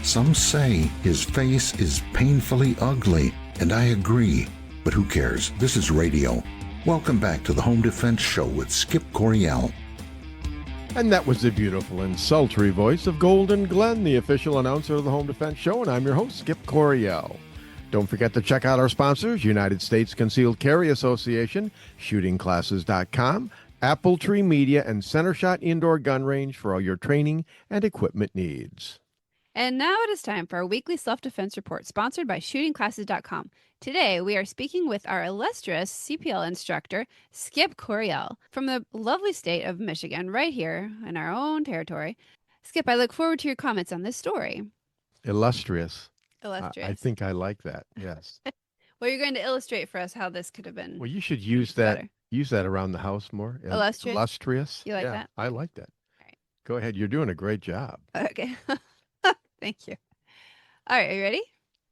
Some say his face is painfully ugly, and I agree. But who cares? This is radio. Welcome back to the Home Defense Show with Skip Coryell. And that was the beautiful and sultry voice of Golden Glenn, the official announcer of the Home Defense Show, and I'm your host, Skip Coryell. Don't forget to check out our sponsors, United States Concealed Carry Association, shootingclasses.com, Appletree Media, and Centershot Indoor Gun Range for all your training and equipment needs. And now it is time for our weekly self-defense report, sponsored by shootingclasses.com. Today, we are speaking with our illustrious CPL instructor, Skip Coryell, from the lovely state of Michigan, right here in our own territory. Skip, I look forward to your comments on this story. Illustrious. Illustrious. I think I like that, yes. Well, you're going to illustrate for us how this could have been. Well, you should use that better. Use that around the house more. Illustrious? Illustrious. You like Yeah, that? I like that. All right. Go ahead. You're doing a great job. Okay. Thank you. All right, are you ready?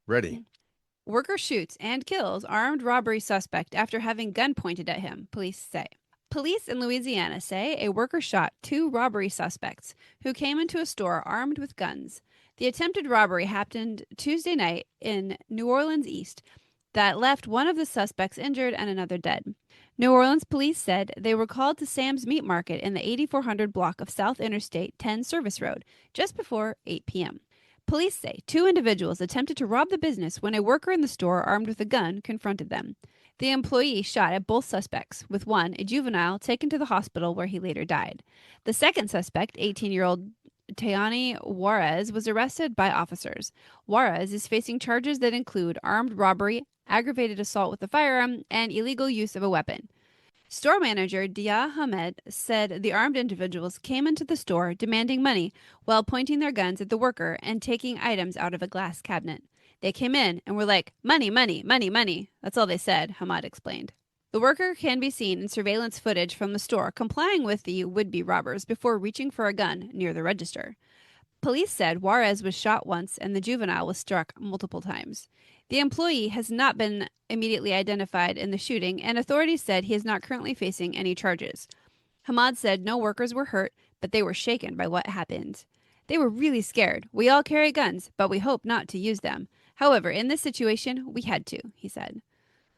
Ready. Worker shoots and kills armed robbery suspect after having gun pointed at him, police say. Police in Louisiana say a worker shot 2 robbery suspects who came into a store armed with guns. The attempted robbery happened Tuesday night in New Orleans East that left one of the suspects injured and another dead. New Orleans police said they were called to Sam's Meat Market in the 8400 block of South Interstate 10 Service Road just before 8 p.m. Police say 2 individuals attempted to rob the business when a worker in the store armed with a gun confronted them. The employee shot at both suspects, with one, a juvenile, taken to the hospital where he later died. The second suspect, 18-year-old Tayani Juarez, was arrested by officers. Juarez is facing charges that include armed robbery, aggravated assault with a firearm, and illegal use of a weapon. Store manager Dia Hamed said the armed individuals came into the store demanding money while pointing their guns at the worker and taking items out of a glass cabinet. They came in and were like, money, money, money, money. That's all they said, Hamad explained. The worker can be seen in surveillance footage from the store complying with the would-be robbers before reaching for a gun near the register. Police said Juarez was shot once and the juvenile was struck multiple times. The employee has not been immediately identified in the shooting, and authorities said he is not currently facing any charges. Hamad said no workers were hurt, but they were shaken by what happened. They were really scared. We all carry guns, but we hope not to use them. However, in this situation, we had to, he said.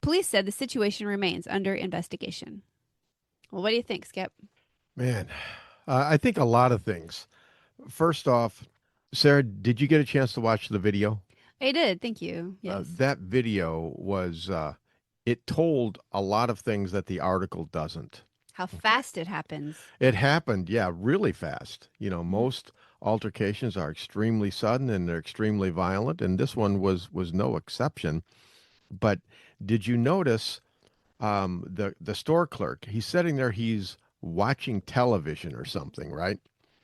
Police said the situation remains under investigation. Well, what do you think, Skip? Man, I think a lot of things. First off, Sarah, did you get a chance to watch the video? I did. Thank you. Yes. That video was, it told a lot of things that the article doesn't. How fast it happens. It happened, yeah, really fast. You know, most altercations are extremely sudden and they're extremely violent, and this one was no exception. But did you notice the store clerk? He's sitting there, he's watching television or something, right?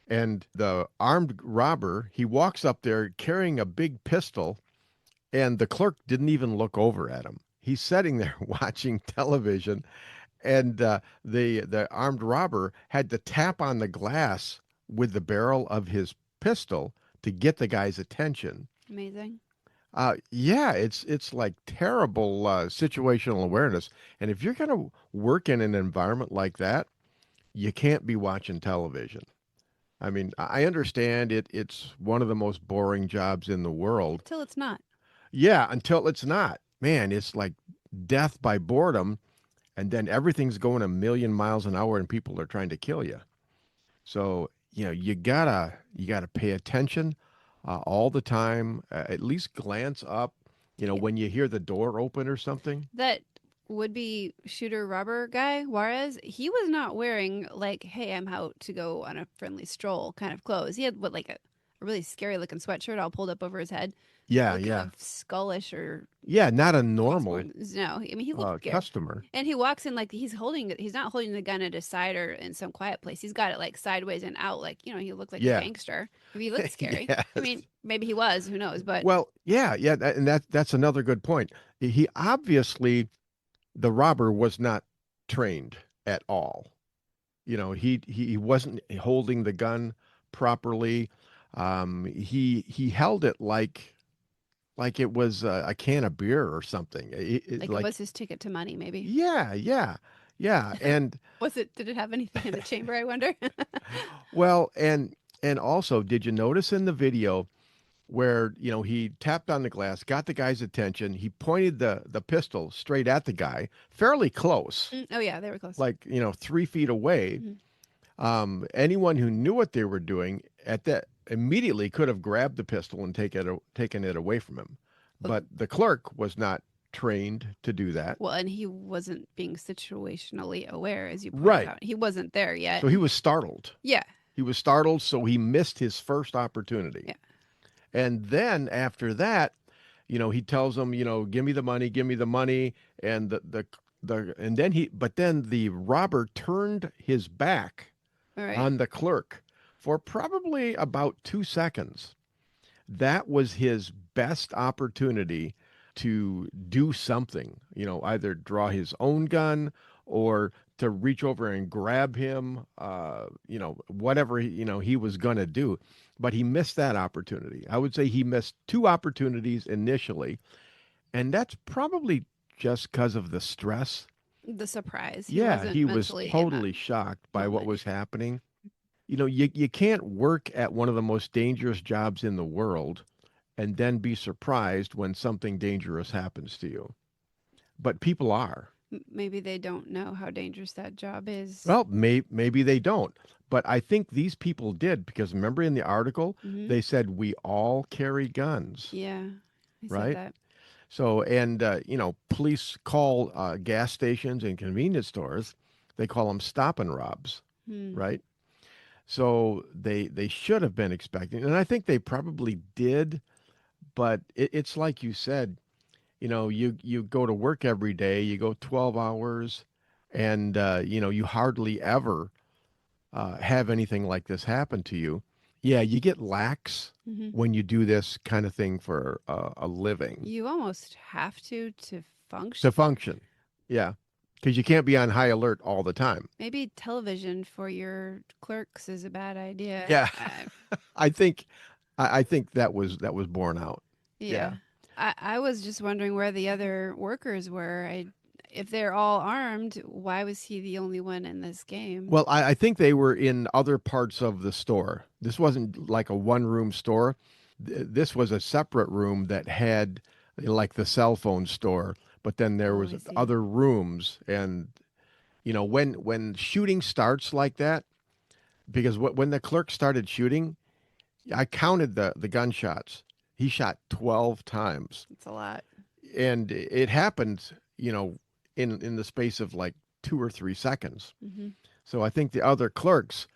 And the armed robber, he walks up there carrying a big pistol, and the clerk didn't even look over at him. He's sitting there watching television, and the armed robber had to tap on the glass with the barrel of his pistol to get the guy's attention. Amazing. Yeah, it's like terrible situational awareness. And if you're going to work in an environment like that, you can't be watching television. I mean, I understand it's one of the most boring jobs in the world. Until it's not. Yeah, until it's not. Man, it's like death by boredom, and then everything's going a million miles an hour and people are trying to kill you. So, you know, you gotta pay attention all the time, at least glance up, you know, when you hear the door open or something. That would-be shooter robber guy, Juarez, he was not wearing like, hey, I'm out to go on a friendly stroll kind of clothes. He had like a really scary looking sweatshirt all pulled up over his head. Yeah, Kind yeah. of skullish or Yeah, not a normal no. I mean, he looked scared. customer. And he walks in like he's not holding the gun at his side or in some quiet place. He's got it like sideways and out, like, you know, he looked like a gangster. He looked scary. Yes. I mean, maybe he was, who knows? But Well, yeah, and that's another good point. He obviously, the robber was not trained at all. You know, he wasn't holding the gun properly. He held it like it was a can of beer or something. like it was his ticket to money, maybe. Yeah. And Did it have anything in the chamber, I wonder? well, and also, did you notice in the video where, you know, he tapped on the glass, got the guy's attention, he pointed the pistol straight at the guy, fairly close. Oh yeah, they were close. Like, you know, 3 feet away. Anyone who knew what they were doing at that immediately could have grabbed the pistol and taken it away from him. But the clerk was not trained to do that. Well, and he wasn't being situationally aware, as you pointed out. He wasn't there yet. So he was startled. Yeah. He was startled, so he missed his first opportunity. Yeah. And then after that, you know, he tells them, you know, give me the money, and then the robber turned his back on the clerk for probably about 2 seconds. That was his best opportunity to do something, you know, either draw his own gun or to reach over and grab him, you know, whatever, he was going to do. But he missed that opportunity. I would say he missed 2 opportunities initially. And that's probably just because of the stress. The surprise. He was totally shocked by what was happening. You know, you can't work at one of the most dangerous jobs in the world and then be surprised when something dangerous happens to you. But people are. Maybe they don't know how dangerous that job is. Well, maybe they don't. But I think these people did, because remember in the article, they said we all carry guns. Yeah. Right? Said that. So, and, you know, police call gas stations and convenience stores, they call them stop and robs, right? So they should have been expecting, and I think they probably did, but it's like you said, you know, you go to work every day, you go 12 hours, and, you know, you hardly ever have anything like this happen to you. Yeah, you get lax Hmm. when you do this kind of thing for a living You almost have to to function. function. Yeah, because you can't be on high alert all the time. Maybe television for your clerks is a bad idea. Yeah, I think I think that was borne out. Yeah. Yeah. I was just wondering where the other workers were. If they're all armed, why was he the only one in this game? Well, I think they were in other parts of the store. This wasn't like a one-room store. This was a separate room that had like the cell phone store, but then there Oh, was I see. other rooms. And when shooting starts like that, because when the clerk started shooting, I counted the gunshots. He shot 12 times, It's a lot. and it happened, in the space of like 2 or 3 seconds. Hmm. So I think the other clerks,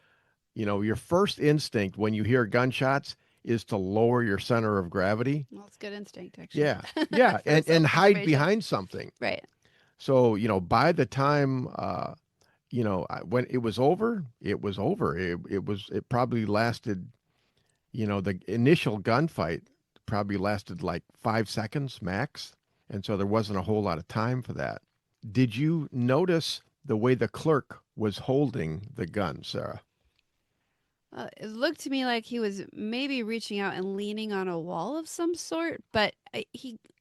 your first instinct when you hear gunshots is to lower your center of gravity. Well, it's good instinct, actually. Yeah. Yeah. For And hide self-preservation. behind something. Right. So, by the time, when it was over, it was over. It probably lasted, the initial gunfight probably lasted like 5 seconds max. And so there wasn't a whole lot of time for that. Did you notice the way the clerk was holding the gun, Sarah? It looked to me like he was maybe reaching out and leaning on a wall of some sort, but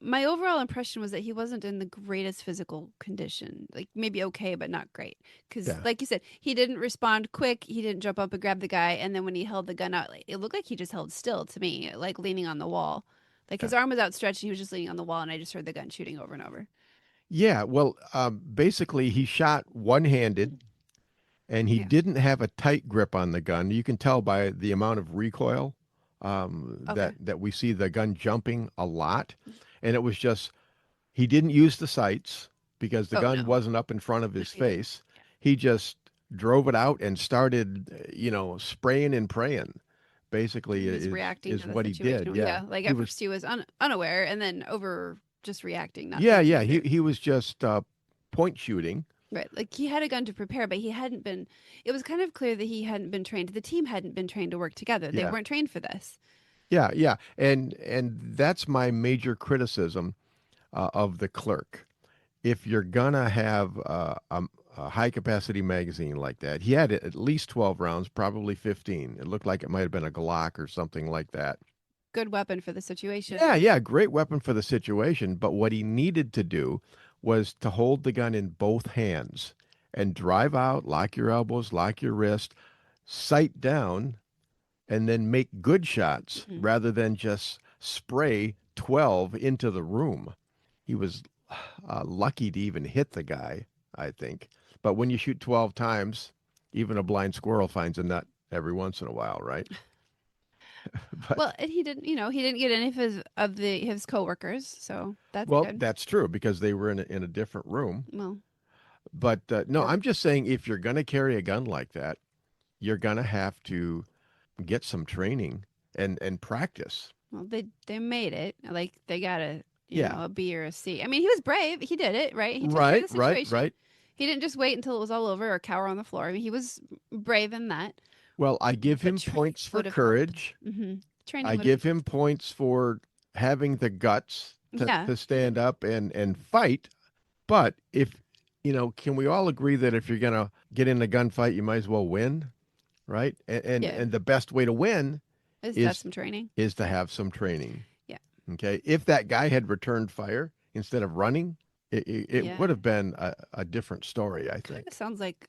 my overall impression was that he wasn't in the greatest physical condition. Like maybe okay, but not great. Because, Yeah. like you said, he didn't respond quick. He didn't jump up and grab the guy, and then when he held the gun out, it looked like he just held still to me, like leaning on the wall. Like his arm was outstretched, and he was just leaning on the wall, and I just heard the gun shooting over and over. Yeah, well, basically, he shot one-handed, and he Yeah. didn't have a tight grip on the gun. You can tell by the amount of recoil Okay. that we see the gun jumping a lot, and it was just he didn't use the sights because the Oh, gun no. wasn't up in front of his He didn't. face. He just drove it out and started, spraying and praying. Basically, He was reacting is to the what he situation. did. Yeah, Like he at was. first he was unaware, and then over just reacting, not Yeah, thinking yeah. He through. he was just point shooting. Right. Like he had a gun to prepare, but he hadn't been. It was kind of clear that he hadn't been trained. The team hadn't been trained to work together. They Yeah. weren't trained for this. Yeah, yeah, and that's my major criticism of the clerk. If you're gonna have a high capacity magazine like that, he had at least 12 rounds, probably 15. It looked like it might have been a Glock or something like that. Good weapon for the situation. Yeah, yeah, great weapon for the situation. But what he needed to do was to hold the gun in both hands and drive out, lock your elbows, lock your wrist, sight down, and then make good shots Mhm. rather than just spray 12 into the room. He was lucky to even hit the guy, I think. But when you shoot 12 times, even a blind squirrel finds a nut every once in a while, right? But Well, and he didn't. He didn't get any of his coworkers, so that's well, good. that's true because they were in a different room. Well, But no, or- I'm just saying if you're going to carry a gun like that, you're going to have to get some training and practice. well, they made it. Like they got Yeah. a B or a C. I mean, he was brave. He did it, right? He took care Right, of the right, situation. right. He didn't just wait until it was all over or cower on the floor. I mean, he was brave in that. Well, I give But him training points for would have helped. courage. Mm-hmm. Training I would have give him points for having the guts Yeah. to stand up and fight. But can we all agree that if you're going to get in a gunfight, you might as well win, right? Yeah. And the best way to win Is is that some training? is to have some training. Yeah. Okay. If that guy had returned fire instead of running, it Yeah. would have been a different story, I think. It sounds like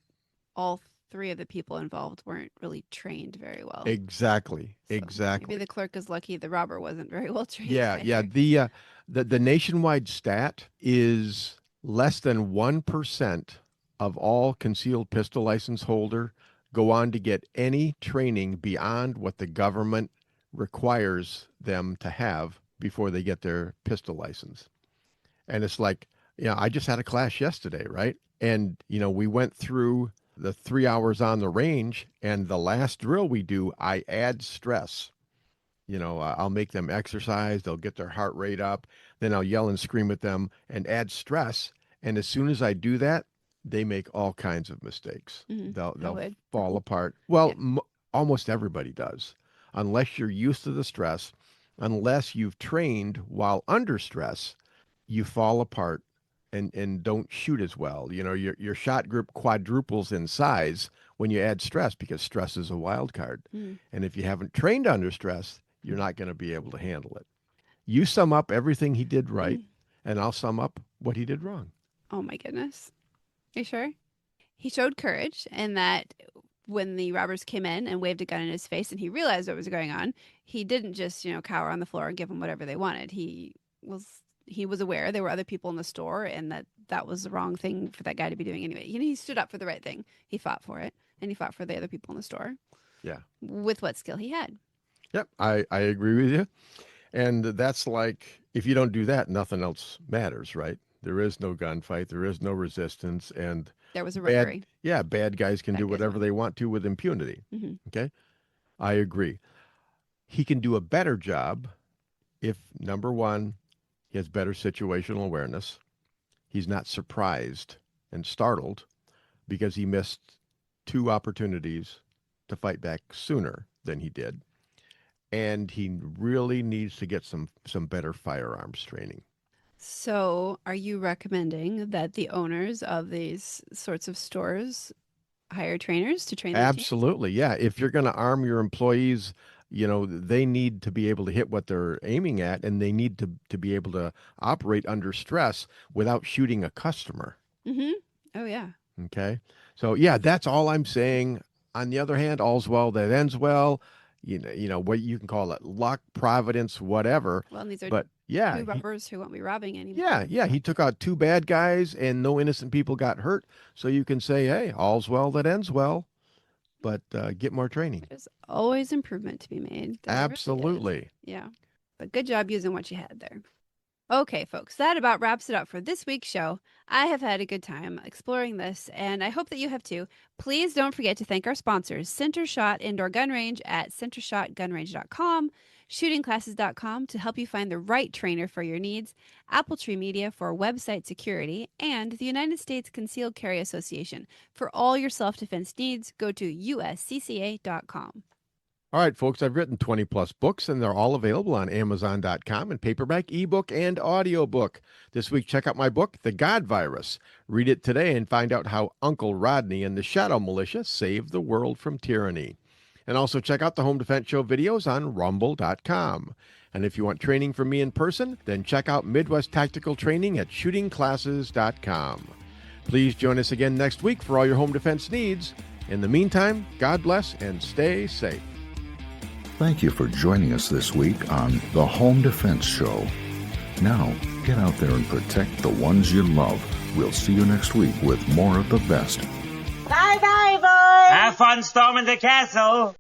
all three of the people involved weren't really trained very well. Exactly. So Exactly. Maybe the clerk is lucky the robber wasn't very well trained. Yeah, yeah. either. The nationwide stat is less than 1% of all concealed pistol license holder go on to get any training beyond what the government requires them to have before they get their pistol license. And it's like, I just had a class yesterday, right? And we went through the 3 hours on the range, and the last drill we do, I add stress. I'll make them exercise. They'll get their heart rate up. Then I'll yell and scream at them and add stress. And as soon as I do that, they make all kinds of mistakes. Mhm. I They'll would. fall apart. Well, Yeah. almost everybody does. unless you're used to the stress, unless you've trained while under stress, you fall apart and don't shoot as well. You know, your shot group quadruples in size when you add stress, because stress is a wild card. And if you haven't trained under stress, you're not going to be able to handle it. You sum up everything he did right, and I'll sum up what he did wrong. Oh my goodness. Are you sure? He showed courage in that when the robbers came in and waved a gun in his face and he realized what was going on, he didn't just, cower on the floor and give them whatever they wanted. He was aware there were other people in the store and that was the wrong thing for that guy to be doing anyway. He stood up for the right thing. He fought for it, and he fought for the other people in the store. Yeah. With what skill he had. Yep, I agree with you. And that's like, if you don't do that, nothing else matters, right? There is no gunfight. There is no resistance. And there was a robbery. Bad guys can do whatever they want to with impunity. Okay? I agree. He can do a better job if, number one, he has better situational awareness. He's not surprised and startled because he missed 2 opportunities to fight back sooner than he did. And he really needs to get some better firearms training. So are you recommending that the owners of these sorts of stores hire trainers to train their Absolutely, teams? Yeah. If you're going to arm your employees, they need to be able to hit what they're aiming at, and they need to be able to operate under stress without shooting a customer. Oh, yeah. Okay. So, yeah, that's all I'm saying. On the other hand, all's well that ends well. What you can call it, luck, providence, whatever. Well, and these are 2 robbers who won't be robbing anymore. Yeah. He took out 2 bad guys and no innocent people got hurt. So you can say, hey, all's well that ends well, but get more training. There's always improvement to be made. Absolutely. Really yeah. But good job using what you had there. Okay, folks, that about wraps it up for this week's show. I have had a good time exploring this, and I hope that you have too. Please don't forget to thank our sponsors, Center Shot Indoor Gun Range at centershotgunrange.com, shootingclasses.com to help you find the right trainer for your needs, Apple Tree Media for website security, and the United States Concealed Carry Association. For all your self-defense needs, go to uscca.com. All right, folks, I've written 20-plus books, and they're all available on Amazon.com in paperback, ebook, and audiobook. This week, check out my book, The God Virus. Read it today and find out how Uncle Rodney and the Shadow Militia saved the world from tyranny. And also check out the Home Defense Show videos on Rumble.com. And if you want training from me in person, then check out Midwest Tactical Training at shootingclasses.com. Please join us again next week for all your home defense needs. In the meantime, God bless and stay safe. Thank you for joining us this week on The Home Defense Show. Now, get out there and protect the ones you love. We'll see you next week with more of the best. Bye-bye, boys! Have fun storming the castle!